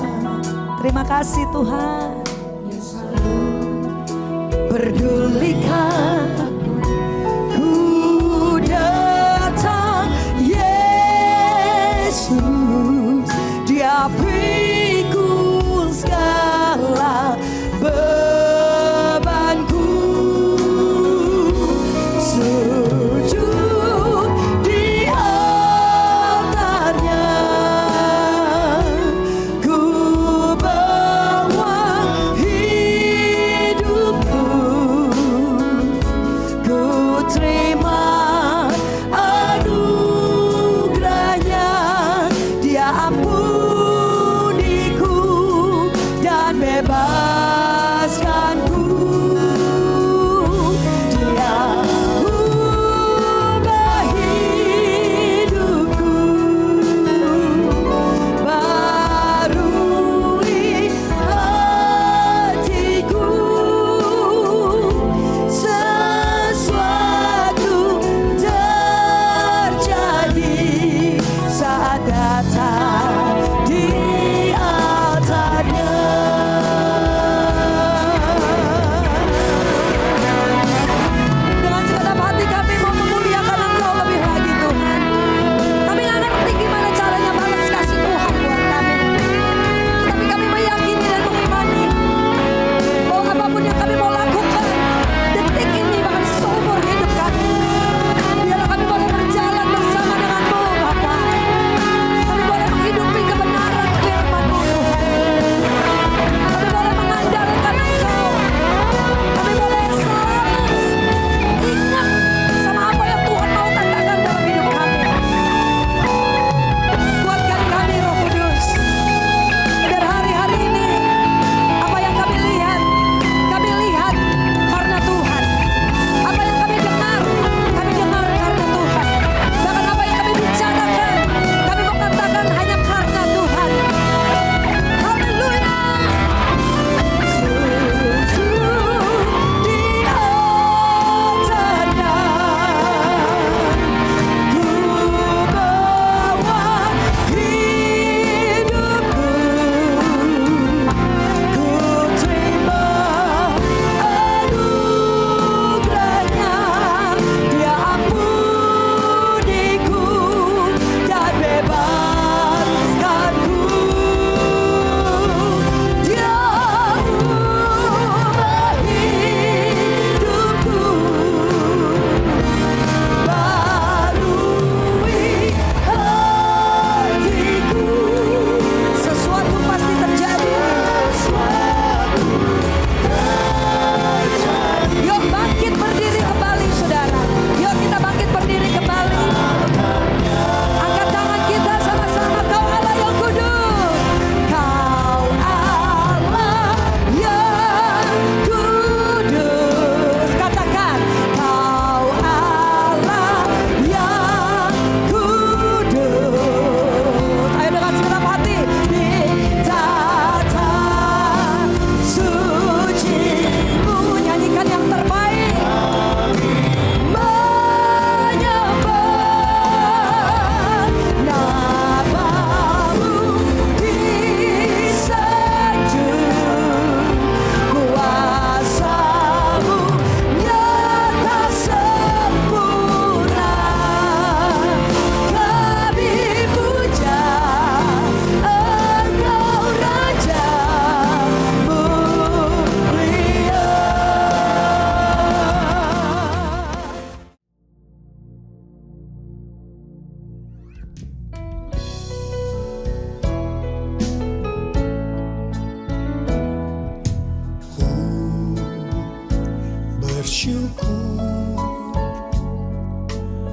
Terima kasih Tuhan. Berdulikan, ku datang Yesus. Dia pikul segala bebanku. Sujud di altarnya, ku bawa hidupku.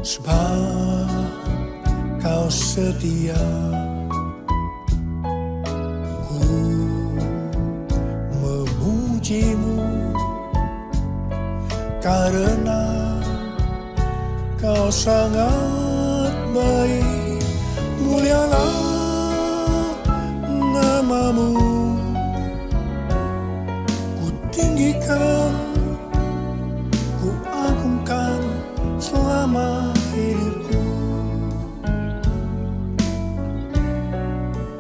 sebab kau setia. Ku memujimu karena kau sangat baik. Mulialah namamu, ku tinggikan, ku agungkan selama hidupku.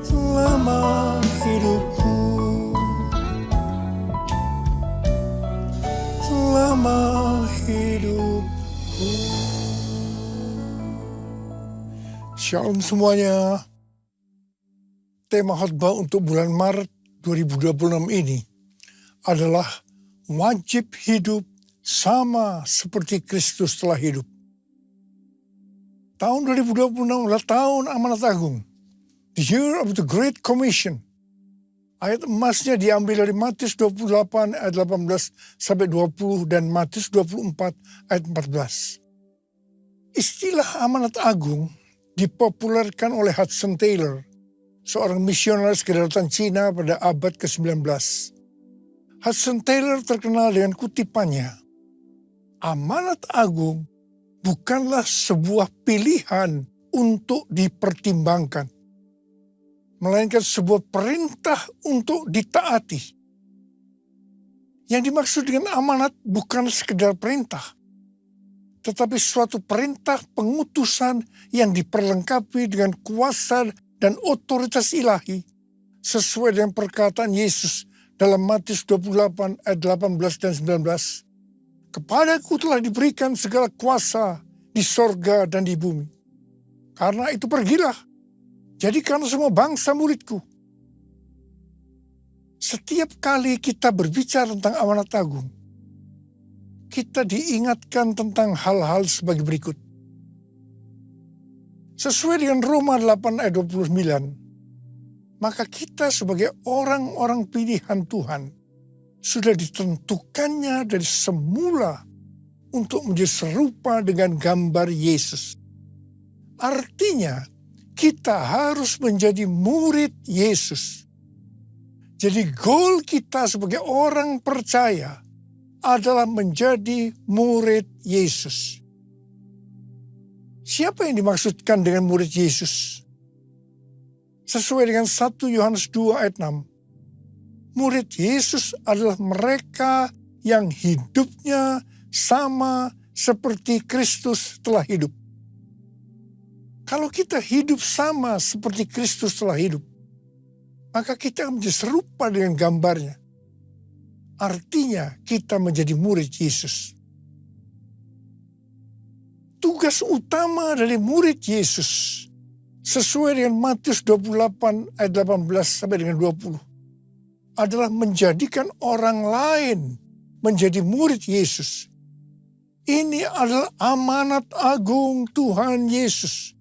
Selama hidupku, selama hidupku. Shalom semuanya. Tema khotbah untuk bulan Maret 2026 ini adalah wajib hidup sama seperti Kristus telah hidup. Tahun 2026 adalah tahun amanat agung. The year of the Great Commission. Ayat emasnya diambil dari Matius 28 ayat 18 sampai 20 dan Matius 24 ayat 14. Istilah amanat agung dipopulerkan oleh Hudson Taylor, seorang misionaris kedaulatan Cina pada abad ke-19. Hudson Taylor terkenal dengan kutipannya, amanat agung bukanlah sebuah pilihan untuk dipertimbangkan, melainkan sebuah perintah untuk ditaati. Yang dimaksud dengan amanat bukan sekedar perintah, tetapi suatu perintah pengutusan yang diperlengkapi dengan kuasa dan otoritas ilahi, sesuai dengan perkataan Yesus dalam Matius 28 ayat 18 dan 19. Kepadaku telah diberikan segala kuasa di sorga dan di bumi. Karena itu pergilah, jadikan semua bangsa muridku. Setiap kali kita berbicara tentang amanat agung, kita diingatkan tentang hal-hal sebagai berikut. Sesuai dengan Roma 8 ayat 29, maka kita sebagai orang-orang pilihan Tuhan sudah ditentukannya dari semula untuk menjadi serupa dengan gambar Yesus. Artinya, kita harus menjadi murid Yesus. Jadi goal kita sebagai orang percaya adalah menjadi murid Yesus. Siapa yang dimaksudkan dengan murid Yesus? Sesuai dengan 1 Yohanes 2 ayat 6. Murid Yesus adalah mereka yang hidupnya sama seperti Kristus telah hidup. Kalau kita hidup sama seperti Kristus telah hidup, maka kita akan menjadi serupa dengan gambarnya. Artinya kita menjadi murid Yesus. Tugas utama dari murid Yesus sesuai dengan Matius 28 ayat 18 sampai dengan 20 adalah menjadikan orang lain menjadi murid Yesus. Ini adalah amanat agung Tuhan Yesus.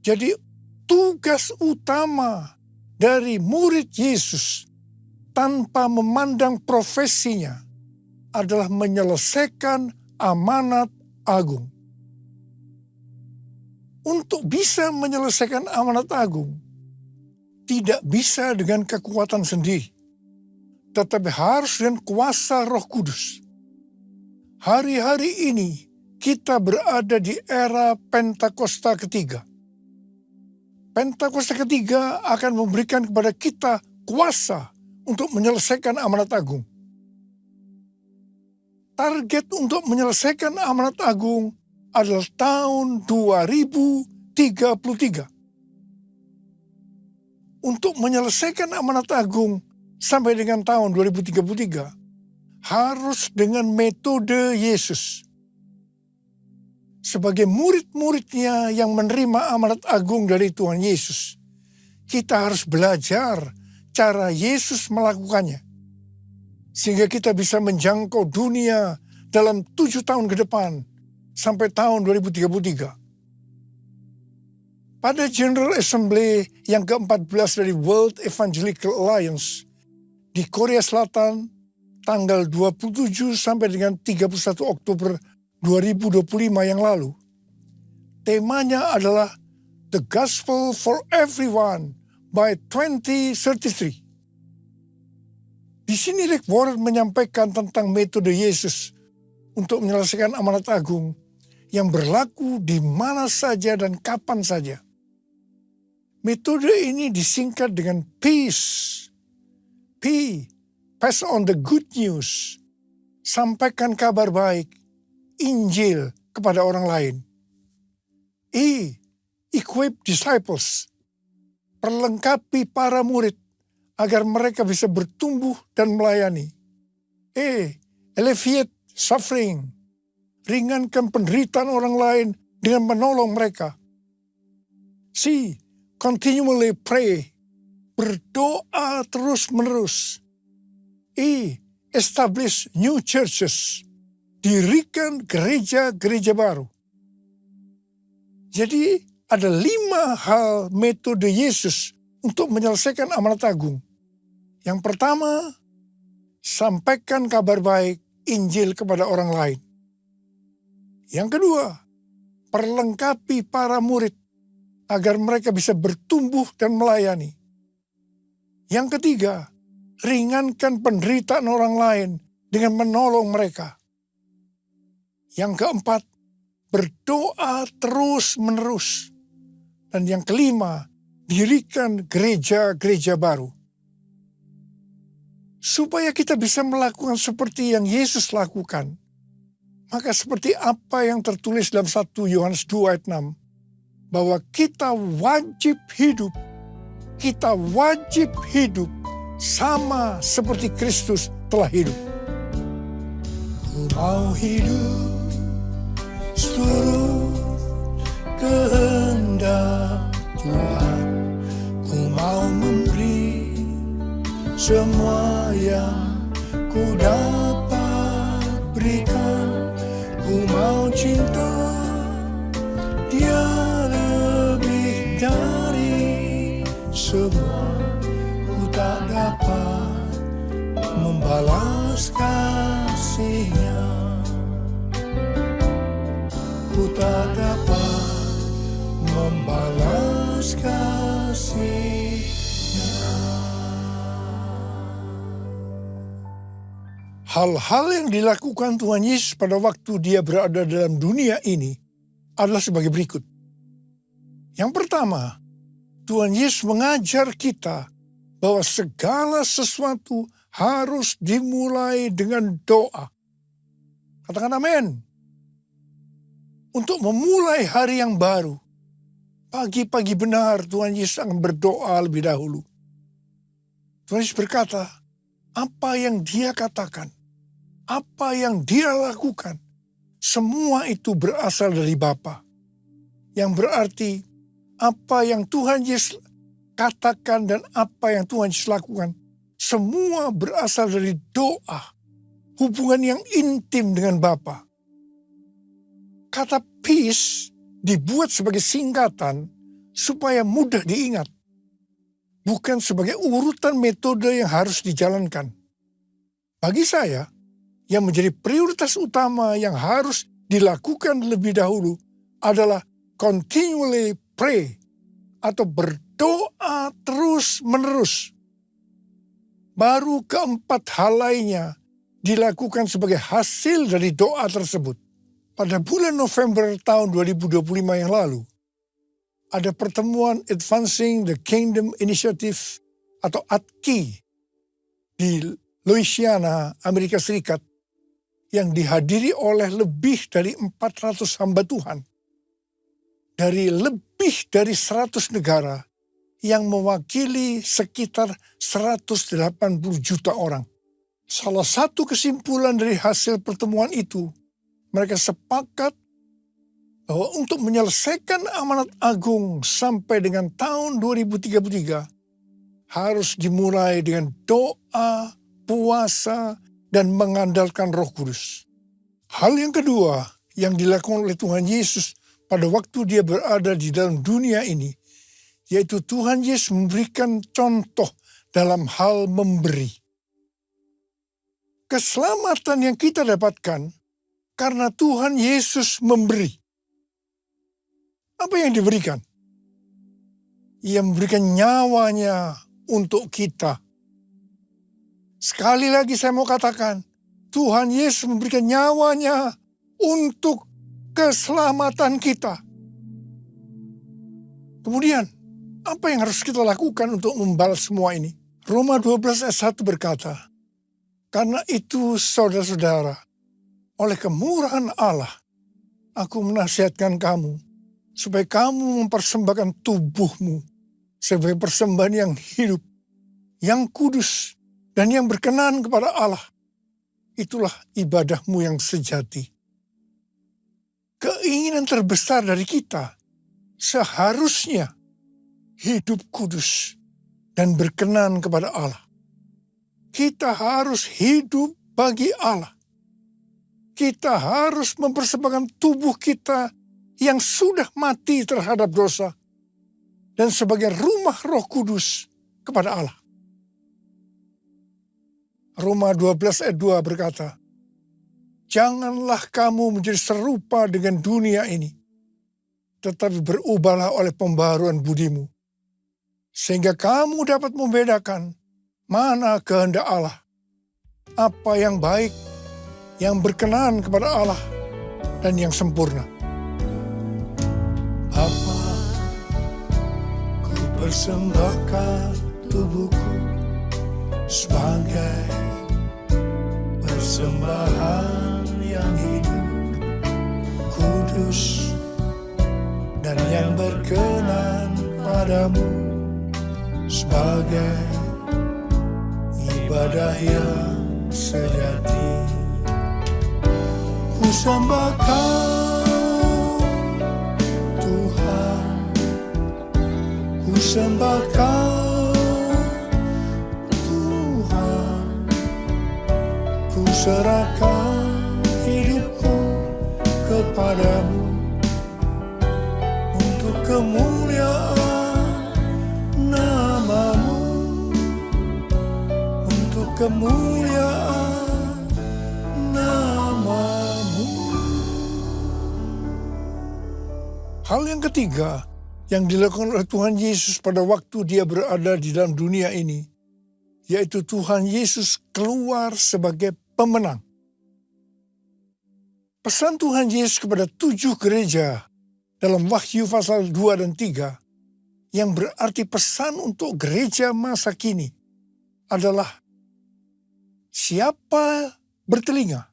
Jadi tugas utama dari murid Yesus tanpa memandang profesinya adalah menyelesaikan amanat agung. Untuk bisa menyelesaikan amanat agung, tidak bisa dengan kekuatan sendiri, tetapi harus dengan kuasa Roh Kudus. Hari-hari ini kita berada di era Pentakosta ketiga. Pentakosta ketiga akan memberikan kepada kita kuasa untuk menyelesaikan amanat agung. Target untuk menyelesaikan amanat agung adalah tahun 2033. Untuk menyelesaikan amanat agung sampai dengan tahun 2033 harus dengan metode Yesus. Sebagai murid-muridnya yang menerima amanat agung dari Tuhan Yesus, kita harus belajar cara Yesus melakukannya. Sehingga kita bisa menjangkau dunia dalam 7 tahun ke depan, sampai tahun 2033. Pada General Assembly yang ke-14 dari World Evangelical Alliance di Korea Selatan tanggal 27 sampai dengan 31 Oktober 2025 yang lalu, temanya adalah The Gospel for Everyone by 2033. Di sini Rick Warren menyampaikan tentang metode Yesus untuk menyelesaikan amanat agung yang berlaku di mana saja dan kapan saja. Metode ini disingkat dengan PEACE. P, pass on the good news. Sampaikan kabar baik, Injil kepada orang lain. E, equip disciples. Perlengkapi para murid agar mereka bisa bertumbuh dan melayani. E, alleviate suffering. Ringankan penderitaan orang lain dengan menolong mereka. C, continually pray. Berdoa terus-menerus. E, establish new churches. Dirikan gereja-gereja baru. Jadi ada 5 hal metode Yesus untuk menyelesaikan amanat agung. Yang pertama, sampaikan kabar baik Injil kepada orang lain. Yang kedua, perlengkapi para murid agar mereka bisa bertumbuh dan melayani. Yang ketiga, ringankan penderitaan orang lain dengan menolong mereka. Yang keempat, berdoa terus-menerus. Dan yang kelima, dirikan gereja-gereja baru. Supaya kita bisa melakukan seperti yang Yesus lakukan, maka seperti apa yang tertulis dalam 1 Yohanes 2 ayat 6, bahwa kita wajib hidup sama seperti Kristus telah hidup. Ku mau hidup seluruh kehendak Tuhan. Ku mau memberi semua yang ku dapat berikan. Ku mau cinta Dia lebih dari semua. Ku tak dapat membalas kasih-Nya. Ku tak dapat membalas kasih-Nya. Hal-hal yang dilakukan Tuhan Yesus pada waktu Dia berada dalam dunia ini adalah sebagai berikut. Yang pertama, Tuhan Yesus mengajar kita bahwa segala sesuatu harus dimulai dengan doa. Katakan amin. Untuk memulai hari yang baru, pagi-pagi benar Tuhan Yesus akan berdoa lebih dahulu. Tuhan Yesus berkata, apa yang Dia katakan, apa yang Dia lakukan, semua itu berasal dari Bapa. Yang berarti apa yang Tuhan Yesus katakan dan apa yang Tuhan Yesus lakukan, semua berasal dari doa, hubungan yang intim dengan Bapa. Kata peace dibuat sebagai singkatan supaya mudah diingat, bukan sebagai urutan metode yang harus dijalankan. Bagi saya, yang menjadi prioritas utama yang harus dilakukan lebih dahulu adalah continually pray atau berdoa terus-menerus. Baru keempat hal lainnya dilakukan sebagai hasil dari doa tersebut. Pada bulan November tahun 2025 yang lalu, ada pertemuan Advancing the Kingdom Initiative atau ADKI di Louisiana, Amerika Serikat, yang dihadiri oleh lebih dari 400 hamba Tuhan dari lebih dari 100 negara yang mewakili sekitar 180 juta orang. Salah satu kesimpulan dari hasil pertemuan itu, mereka sepakat bahwa untuk menyelesaikan amanat agung sampai dengan tahun 2033 harus dimulai dengan doa, puasa, dan mengandalkan Roh Kudus. Hal yang kedua yang dilakukan oleh Tuhan Yesus pada waktu Dia berada di dalam dunia ini, yaitu Tuhan Yesus memberikan contoh dalam hal memberi. Keselamatan yang kita dapatkan karena Tuhan Yesus memberi. Apa yang diberikan? Ia memberikan nyawanya untuk kita. Sekali lagi saya mau katakan, Tuhan Yesus memberikan nyawanya untuk keselamatan kita. Kemudian, apa yang harus kita lakukan untuk membalas semua ini? Roma 12 ayat 1 berkata, karena itu saudara-saudara, oleh kemurahan Allah, aku menasihatkan kamu, supaya kamu mempersembahkan tubuhmu sebagai persembahan yang hidup, yang kudus, dan yang berkenan kepada Allah. Itulah ibadahmu yang sejati. Keinginan terbesar dari kita seharusnya hidup kudus dan berkenan kepada Allah. Kita harus hidup bagi Allah. Kita harus mempersembahkan tubuh kita yang sudah mati terhadap dosa dan sebagai rumah Roh Kudus kepada Allah. Roma 12 ayat 2 berkata, janganlah kamu menjadi serupa dengan dunia ini, tetapi berubahlah oleh pembaharuan budimu, sehingga kamu dapat membedakan mana kehendak Allah, apa yang baik, yang berkenan kepada Allah, dan yang sempurna. Bapa, ku persembahkan tubuhku sebagai persembahan yang hidup, kudus, dan yang berkenan padamu, sebagai ibadah yang sejati. Ku sembah Kau, Tuhan, ku sembah Kau, Tuhan, ku serahkan hidupku kepadamu untuk kemuliaan nama-Mu, untuk kemuliaan nama-Mu. Hal yang ketiga yang dilakukan oleh Tuhan Yesus pada waktu dia berada di dalam dunia ini, yaitu Tuhan Yesus keluar sebagai pemenang. Pesan Tuhan Yesus kepada 7 gereja dalam Wahyu pasal 2 dan 3, yang berarti pesan untuk gereja masa kini, adalah siapa bertelinga,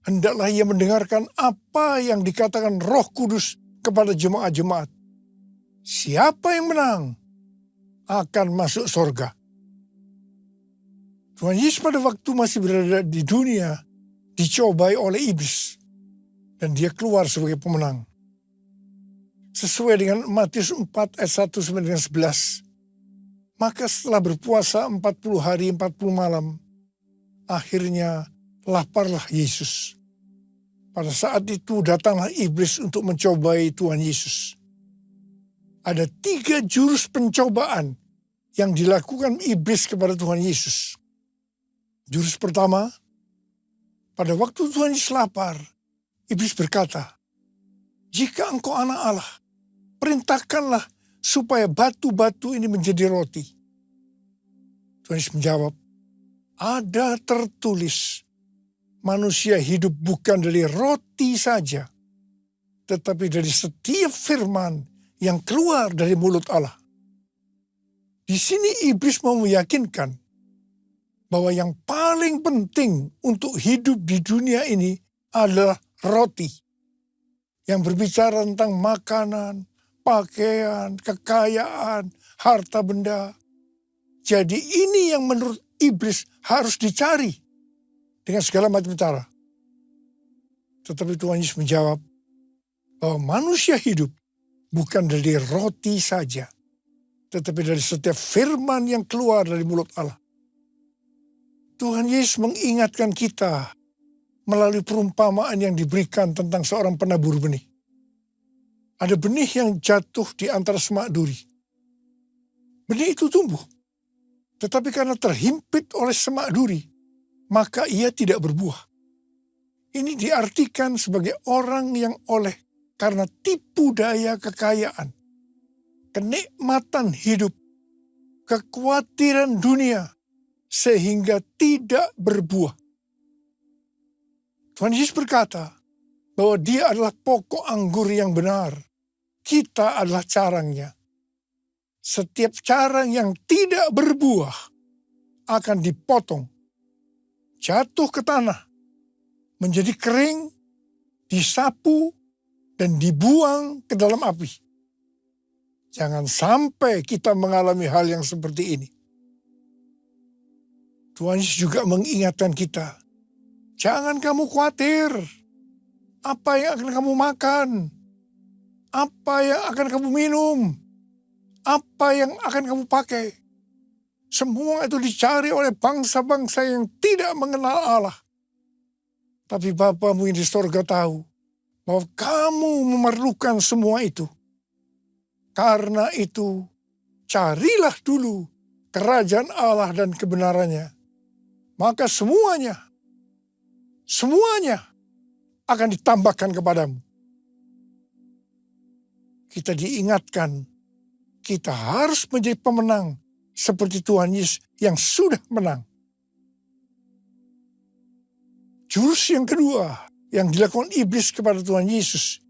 hendaklah ia mendengarkan apa yang dikatakan Roh Kudus kepada jemaat-jemaat. Siapa yang menang akan masuk surga. Tuhan Yesus pada waktu masih berada di dunia dicobai oleh iblis, dan dia keluar sebagai pemenang. Sesuai dengan Matius 4 ayat 1 sampai dengan 11. Maka setelah berpuasa 40 hari 40 malam, akhirnya laparlah Yesus. Pada saat itu datanglah iblis untuk mencobai Tuhan Yesus. Ada 3 jurus pencobaan yang dilakukan iblis kepada Tuhan Yesus. Jurus pertama, pada waktu Tuhan Yesus lapar, iblis berkata, jika engkau anak Allah, perintahkanlah supaya batu-batu ini menjadi roti. Tuhan Yesus menjawab, ada tertulis, manusia hidup bukan dari roti saja, tetapi dari setiap firman yang keluar dari mulut Allah. Di sini iblis mau meyakinkan bahwa yang paling penting untuk hidup di dunia ini adalah roti. Yang berbicara tentang makanan, pakaian, kekayaan, harta benda. Jadi ini yang menurut iblis harus dicari dengan segala macam cara. Tetapi Tuhan Yesus menjawab bahwa manusia hidup bukan dari roti saja, tetapi dari setiap firman yang keluar dari mulut Allah. Tuhan Yesus mengingatkan kita melalui perumpamaan yang diberikan tentang seorang penabur benih. Ada benih yang jatuh di antara semak duri. Benih itu tumbuh, tetapi karena terhimpit oleh semak duri, maka ia tidak berbuah. Ini diartikan sebagai orang yang oleh karena tipu daya kekayaan, kenikmatan hidup, kekhawatiran dunia, sehingga tidak berbuah. Tuhan Yesus berkata bahwa Dia adalah pokok anggur yang benar. Kita adalah carangnya. Setiap carang yang tidak berbuah akan dipotong, jatuh ke tanah, menjadi kering, disapu, dan dibuang ke dalam api. Jangan sampai kita mengalami hal yang seperti ini. Tuhan Yesus juga mengingatkan kita, jangan kamu khawatir apa yang akan kamu makan, apa yang akan kamu minum, apa yang akan kamu pakai. Semua itu dicari oleh bangsa-bangsa yang tidak mengenal Allah. Tapi Bapamu yang di sorga tahu bahwa kamu memerlukan semua itu. Karena itu, carilah dulu kerajaan Allah dan kebenarannya. Maka semuanya akan ditambahkan kepadamu. Kita diingatkan, kita harus menjadi pemenang seperti Tuhan Yesus yang sudah menang. Jurus yang kedua yang dilakukan iblis kepada Tuhan Yesus,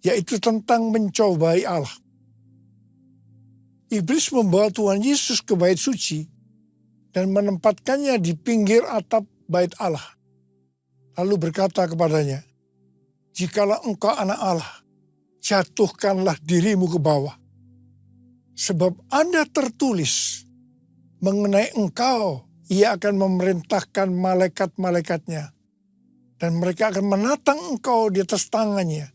yaitu tentang mencobai Allah. Iblis membawa Tuhan Yesus ke bait suci dan menempatkannya di pinggir atap bait Allah. Lalu berkata kepadanya, jikalau engkau anak Allah, jatuhkanlah dirimu ke bawah. Sebab ada tertulis, mengenai engkau, Ia akan memerintahkan malaikat-malaikatnya, dan mereka akan menatang engkau di atas tangannya,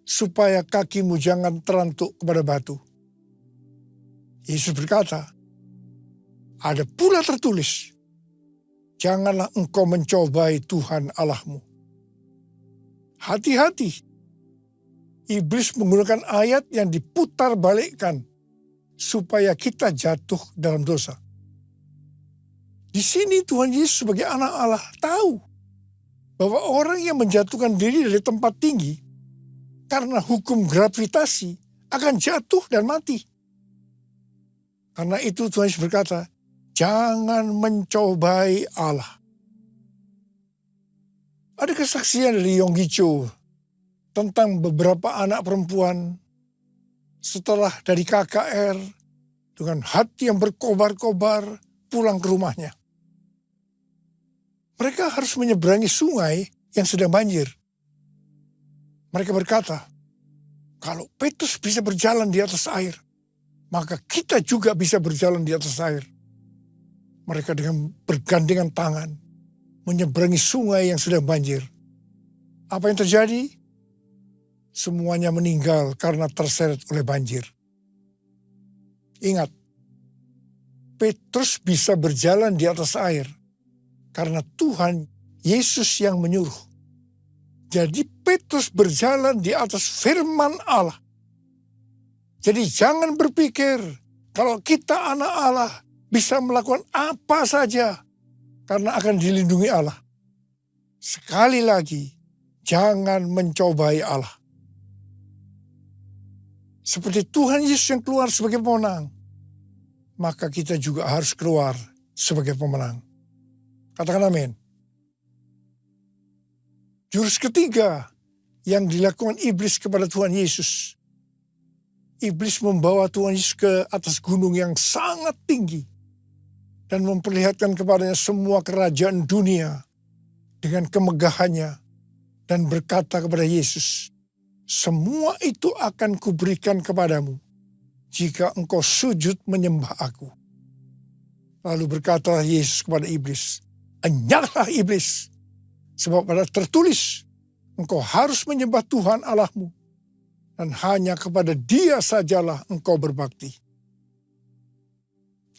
supaya kakimu jangan terantuk kepada batu. Yesus berkata, ada pula tertulis, janganlah engkau mencobai Tuhan Allahmu. Hati-hati, iblis menggunakan ayat yang diputar balikkan, supaya kita jatuh dalam dosa. Di sini Tuhan Yesus sebagai anak Allah tahu bahwa orang yang menjatuhkan diri dari tempat tinggi karena hukum gravitasi akan jatuh dan mati. Karena itu Tuhan Yesus berkata, jangan mencobai Allah. Ada kesaksian dari Yonggi Cho tentang beberapa anak perempuan setelah dari KKR dengan hati yang berkobar-kobar pulang ke rumahnya. Mereka harus menyeberangi sungai yang sedang banjir. Mereka berkata, kalau Petrus bisa berjalan di atas air, maka kita juga bisa berjalan di atas air. Mereka dengan bergandengan tangan menyeberangi sungai yang sedang banjir. Apa yang terjadi? Semuanya meninggal karena terseret oleh banjir. Ingat, Petrus bisa berjalan di atas air karena Tuhan Yesus yang menyuruh. Jadi Petrus berjalan di atas firman Allah. Jadi jangan berpikir kalau kita anak Allah bisa melakukan apa saja karena akan dilindungi Allah. Sekali lagi, jangan mencobai Allah. Seperti Tuhan Yesus yang keluar sebagai pemenang, maka kita juga harus keluar sebagai pemenang. Katakan amin. Jurus ketiga yang dilakukan iblis kepada Tuhan Yesus. Iblis membawa Tuhan Yesus ke atas gunung yang sangat tinggi dan memperlihatkan kepadanya semua kerajaan dunia dengan kemegahannya dan berkata kepada Yesus, semua itu akan kuberikan kepadamu jika engkau sujud menyembah aku. Lalu berkata Yesus kepada iblis, enyahlah iblis, sebab ada tertulis, engkau harus menyembah Tuhan Allahmu, dan hanya kepada Dia sajalah engkau berbakti.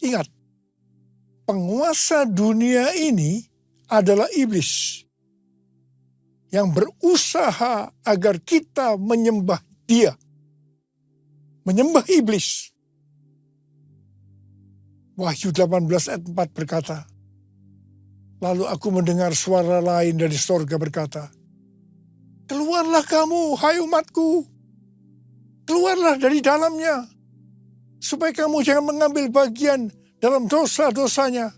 Ingat, penguasa dunia ini adalah iblis yang berusaha agar kita menyembah Dia, menyembah iblis. Wahyu 18 ayat 4 berkata, lalu aku mendengar suara lain dari sorga berkata, keluarlah kamu, hai umatku, Keluarlah dari dalamnya. Supaya kamu jangan mengambil bagian dalam dosa-dosanya.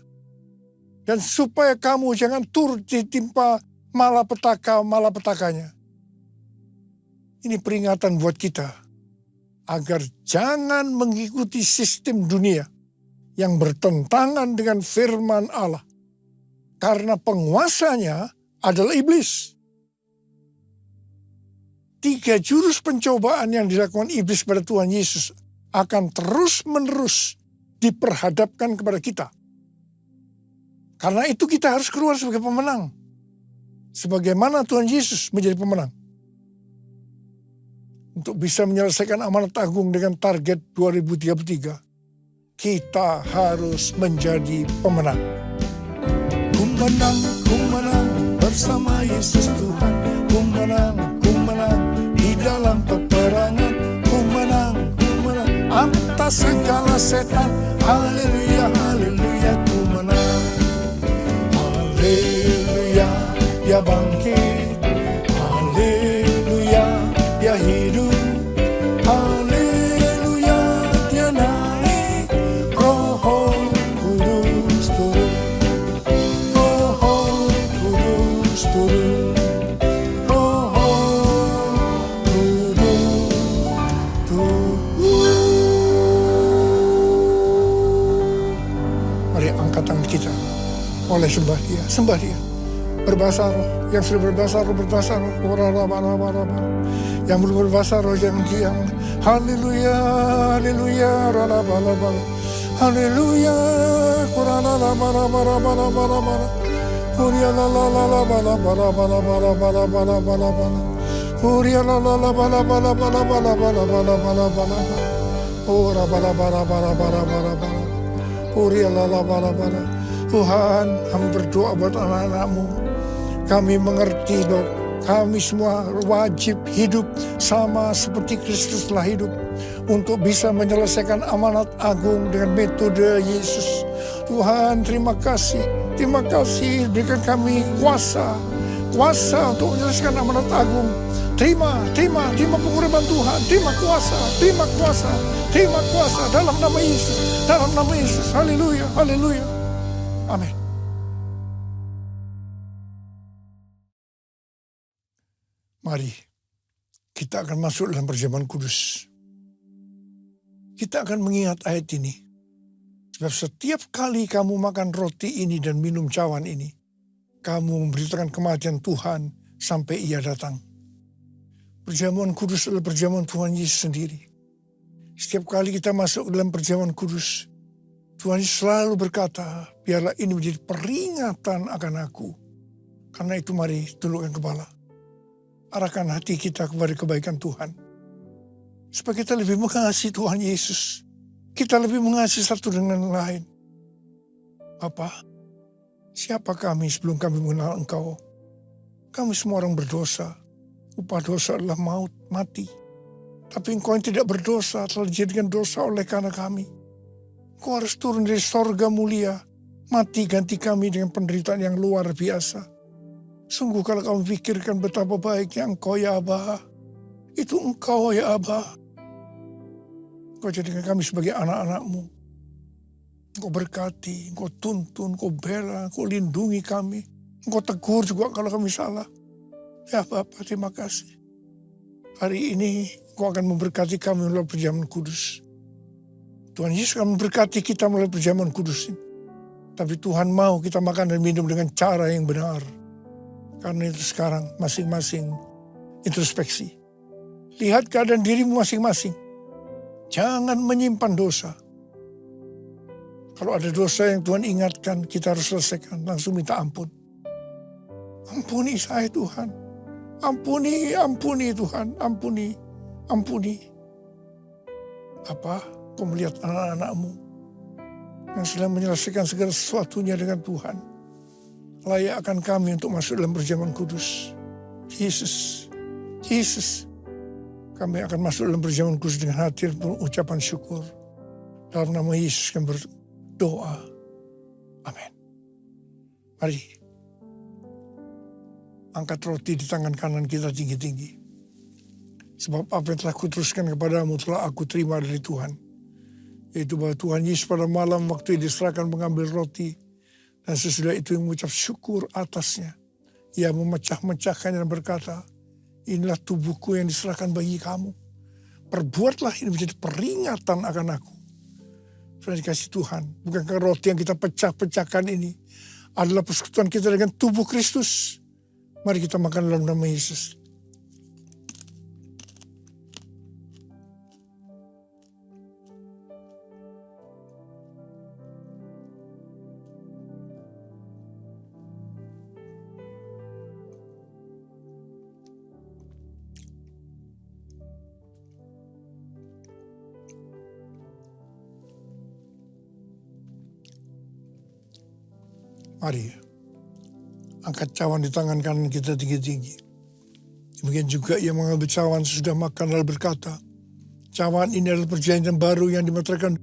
Dan supaya kamu jangan turut ditimpa malapetaka-malapetakanya. Ini peringatan buat kita. Agar jangan mengikuti sistem dunia yang bertentangan dengan firman Allah. Karena penguasanya adalah iblis. 3 jurus pencobaan yang dilakukan iblis pada Tuhan Yesus akan terus-menerus diperhadapkan kepada kita. Karena itu kita harus keluar sebagai pemenang. Sebagaimana Tuhan Yesus menjadi pemenang. Untuk bisa menyelesaikan amanat agung dengan target 2033, kita harus menjadi pemenang. Ku menang bersama Yesus Tuhan. Ku menang di dalam peperangan. Ku menang atas segala setan. Haleluya, haleluya, ku menang. Haleluya, dia bangkit. Haleluya, dia hidup. Haleluya, dia naik. Roh Kudus turun. Roh Kudus turun. Roh Kudus turun. Mari angkat tangan kita. Oleh sembah dia, berbahasa roh, yang sudah berbahasa roh, yang belum berbahasa roh, yang haleluya, haleluya, haleluya, Tuhan, kami berdoa buat anak-anak-Mu. Kami mengerti bahwa kami semua wajib hidup sama seperti Kristus telah hidup. Untuk bisa menyelesaikan amanat agung dengan metode Yesus. Tuhan, terima kasih. Terima kasih, berikan kami kuasa untuk menyelesaikan amanat agung. Terima pengurapan Tuhan. Terima kuasa dalam nama Yesus. Haleluya, haleluya. Amin. Mari kita akan masuk dalam perjamuan kudus. Kita akan mengingat ayat ini. Sebab setiap kali kamu makan roti ini dan minum cawan ini, kamu memberitakan kematian Tuhan sampai Ia datang. Perjamuan kudus adalah perjamuan Tuhan Yesus sendiri. Setiap kali kita masuk dalam perjamuan kudus, Tuhan Yesus selalu berkata, biarlah ini menjadi peringatan akan aku. Karena itu mari tundukkan kepala. Arahkan hati kita kepada kebaikan Tuhan. Supaya kita lebih mengasihi Tuhan Yesus. Kita lebih mengasihi satu dengan lain. Bapa, siapa kami sebelum kami mengenal Engkau? Kami semua orang berdosa. Upah dosa adalah maut, mati. Tapi Engkau yang tidak berdosa telah dijadikan dosa oleh karena kami. Engkau harus turun dari sorga mulia. Mati ganti kami dengan penderitaan yang luar biasa. Sungguh kalau kamu pikirkan betapa baiknya Engkau ya Aba. Itu Engkau ya Aba. Engkau jadikan kami sebagai anak-anak-Mu. Engkau berkati, Engkau tuntun, Engkau bela, Engkau lindungi kami. Engkau tegur juga kalau kami salah. Ya Bapa, terima kasih. Hari ini Engkau akan memberkati kami melalui perjamuan kudus. Tuhan Yesus akan memberkati kita melalui perjamuan kudus ini. Tapi Tuhan mau kita makan dan minum dengan cara yang benar. Karena itu sekarang masing-masing introspeksi. Lihat keadaan dirimu masing-masing. Jangan menyimpan dosa. Kalau ada dosa yang Tuhan ingatkan, kita harus selesaikan. Langsung minta ampun. Ampuni saya Tuhan. Ampuni Tuhan. Ampuni. Apa? Kau melihat anak-anak-Mu yang sedang menyelesaikan segala sesuatunya dengan Tuhan. Layak akan kami untuk masuk dalam perjamuan kudus. Yesus. Kami akan masuk dalam perjamuan kudus dengan hati dan ucapan syukur. Dalam nama Yesus kami berdoa. Amin. Mari. Angkat roti di tangan kanan kita tinggi-tinggi. Sebab apa yang telah kuteruskan kepadamu telah aku terima dari Tuhan. Yaitu bahwa Tuhan Yesus pada malam waktu diserahkan mengambil roti. Dan sesudah itu mengucap syukur atasnya. Ia memecah-mecahkannya dan berkata, inilah tubuhku yang diserahkan bagi kamu. Perbuatlah ini menjadi peringatan akan aku. Sudah dikasih Tuhan. Bukankah roti yang kita pecah-pecahkan ini adalah persekutuan kita dengan tubuh Kristus. Mari kita makan dalam nama Yesus. Mari, angkat cawan di tangan kanan kita tinggi-tinggi. Demikian juga ia mengambil cawan sesudah makan lalu berkata, cawan ini adalah perjanjian baru yang dimeteraikan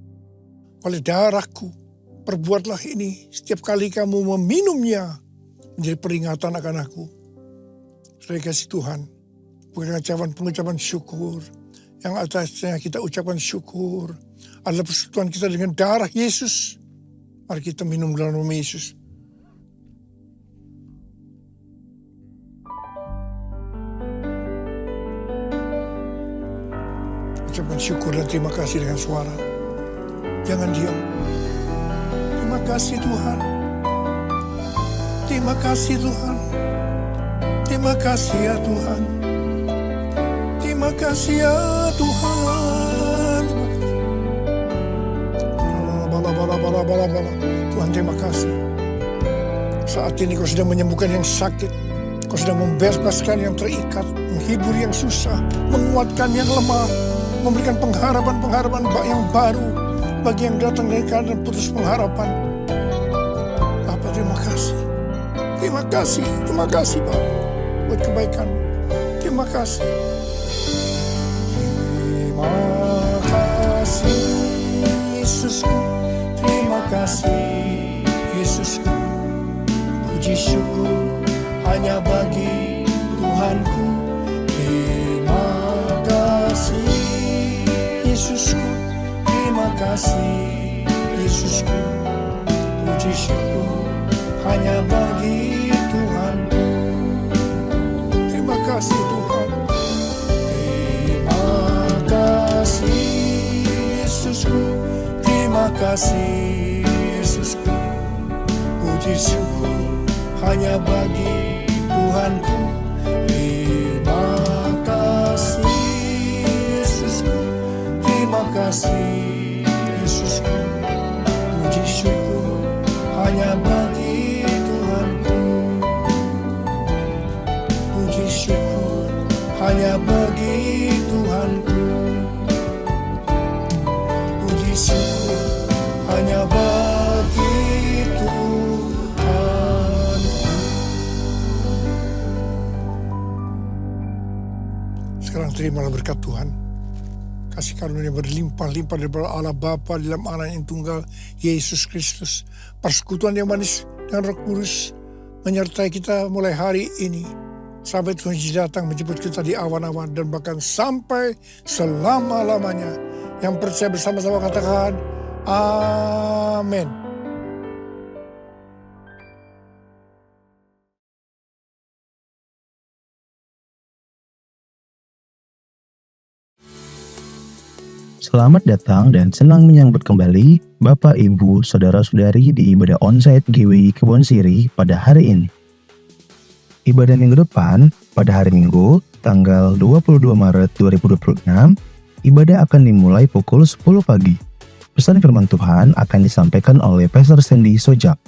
oleh darahku. Perbuatlah ini setiap kali kamu meminumnya menjadi peringatan akan aku. Saudara kasih Tuhan, bukan cawan pengucapan syukur. Yang atasnya kita ucapkan syukur adalah persekutuan kita dengan darah Yesus. Mari kita minum dalam nama Yesus. Ucapkan syukur dan terima kasih dengan suara. Jangan diam. Terima kasih Tuhan. Terima kasih Tuhan. Terima kasih ya Tuhan. Terima kasih ya Tuhan. Bala. Tuhan terima kasih. Saat ini kau sedang menyembuhkan yang sakit. Kau sedang membebaskan yang terikat. Menghibur yang susah. Menguatkan yang lemah. Memberikan pengharapan yang baru bagi yang datang dari keadaan putus pengharapan. Bapa terima kasih. Terima kasih Bapa buat kebaikan. Terima kasih. Terima kasih Yesusku. Terima kasih Yesusku. Puji syukur hanya bagi Tuhanku. Terima kasih Yesusku, terima kasih Yesusku. Puji syukur hanya bagi Tuhanku. Terima kasih Tuhan. Terima kasih Yesusku. Terima kasih Yesusku. Puji syukur hanya bagi Tuhanku. Terima kasih Yesusku. Terima kasih Yesusku. Puji syukur hanya bagi Tuhanku. Puji syukur hanya bagi Tuhanku. Puji syukur hanya bagi Tuhan. Sekarang terimalah berkat Tuhan. Kasih karunia berlimpah-limpah daripada Allah Bapa dalam Anak yang tunggal Yesus Kristus. Persekutuan yang manis dan Roh Kudus menyertai kita mulai hari ini sampai Tuhan Yesus datang menjemput kita di awan-awan dan bahkan sampai selama-lamanya. Yang percaya bersama-sama katakan amin. Selamat datang dan senang menyambut kembali Bapak, Ibu, Saudara-saudari di ibadah onsite GWI Kebon Siri pada hari ini. Ibadah minggu depan, pada hari Minggu, tanggal 22 Maret 2026, ibadah akan dimulai pukul 10 pagi. Pesan firman Tuhan akan disampaikan oleh Pastor Sandy Sojak.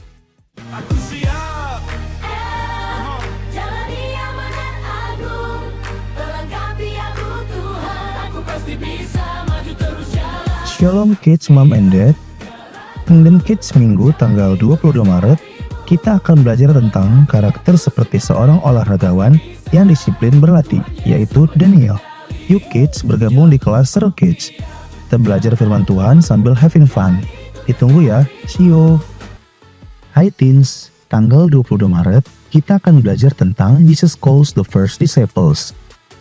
Shalom Kids Mom and Dad. Kingdom Kids Minggu tanggal 22 Maret, kita akan belajar tentang karakter seperti seorang olahragawan yang disiplin berlatih, yaitu Daniel. Yuk Kids bergabung di kelas Seru Kids. Kita belajar firman Tuhan sambil having fun. Ditunggu ya, see you. Hai Teens, tanggal 22 Maret, kita akan belajar tentang Jesus Calls the First Disciples.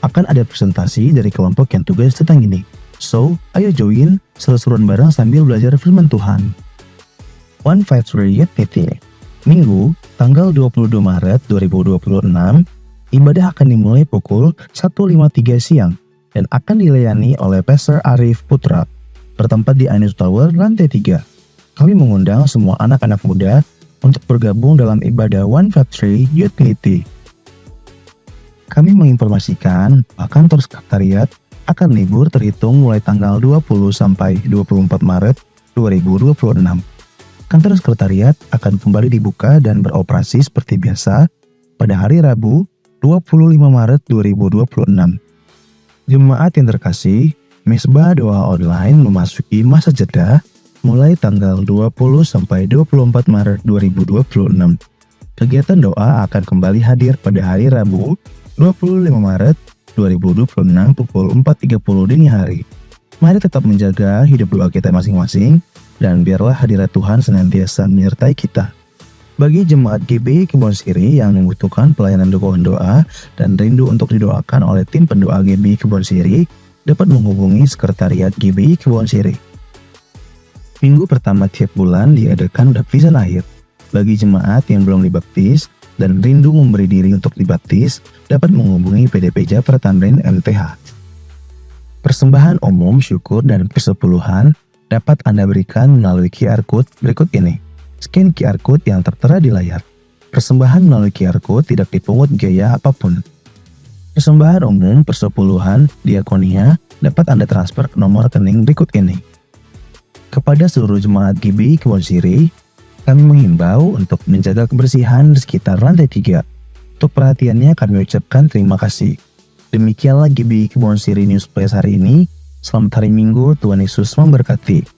akan ada presentasi dari kelompok yang tugas tentang ini. So, ayo join seru-seruan bareng sambil belajar firman Tuhan. 153 Youth Meeting. Minggu, tanggal 22 Maret 2026, ibadah akan dimulai pukul 1.53 siang dan akan dilayani oleh Pastor Arif Putra, bertempat di Anus Tower, lantai 3. Kami mengundang semua anak-anak muda untuk bergabung dalam ibadah 153 Youth Meeting. Kami menginformasikan bahwa kantor sekretariat akan libur terhitung mulai tanggal 20 sampai 24 Maret 2026. Kantor sekretariat akan kembali dibuka dan beroperasi seperti biasa pada hari Rabu 25 Maret 2026. Jemaat yang terkasih, Mesbah Doa Online memasuki masa jeda mulai tanggal 20 sampai 24 Maret 2026. Kegiatan doa akan kembali hadir pada hari Rabu 25 Maret 2026 pukul 4.30 dini hari. Mari tetap menjaga hidup doa kita masing-masing dan biarlah hadirat Tuhan senantiasa menyertai kita. Bagi jemaat GBI Kebon Siri yang membutuhkan pelayanan dukungan doa dan rindu untuk didoakan oleh tim pendoa GBI Kebon Siri, dapat menghubungi sekretariat GBI Kebon Siri. Minggu pertama tiap bulan diadakan baptisan air. Bagi jemaat yang belum dibaptis dan rindu memberi diri untuk dibaptis, dapat menghubungi PDP Japra Tamrin MTH. Persembahan umum, syukur, dan persepuluhan dapat Anda berikan melalui QR Code berikut ini. Scan QR Code yang tertera di layar. Persembahan melalui QR Code tidak dipungut biaya apapun. Persembahan umum, persepuluhan, diakonia dapat Anda transfer ke nomor rekening berikut ini. Kepada seluruh jemaat GBI Kebon Siri, kami menghimbau untuk menjaga kebersihan di sekitar lantai 3. Untuk perhatiannya kami ucapkan terima kasih. Demikianlah GBI Kebon Siri News Press hari ini. Selamat hari Minggu, Tuhan Yesus memberkati.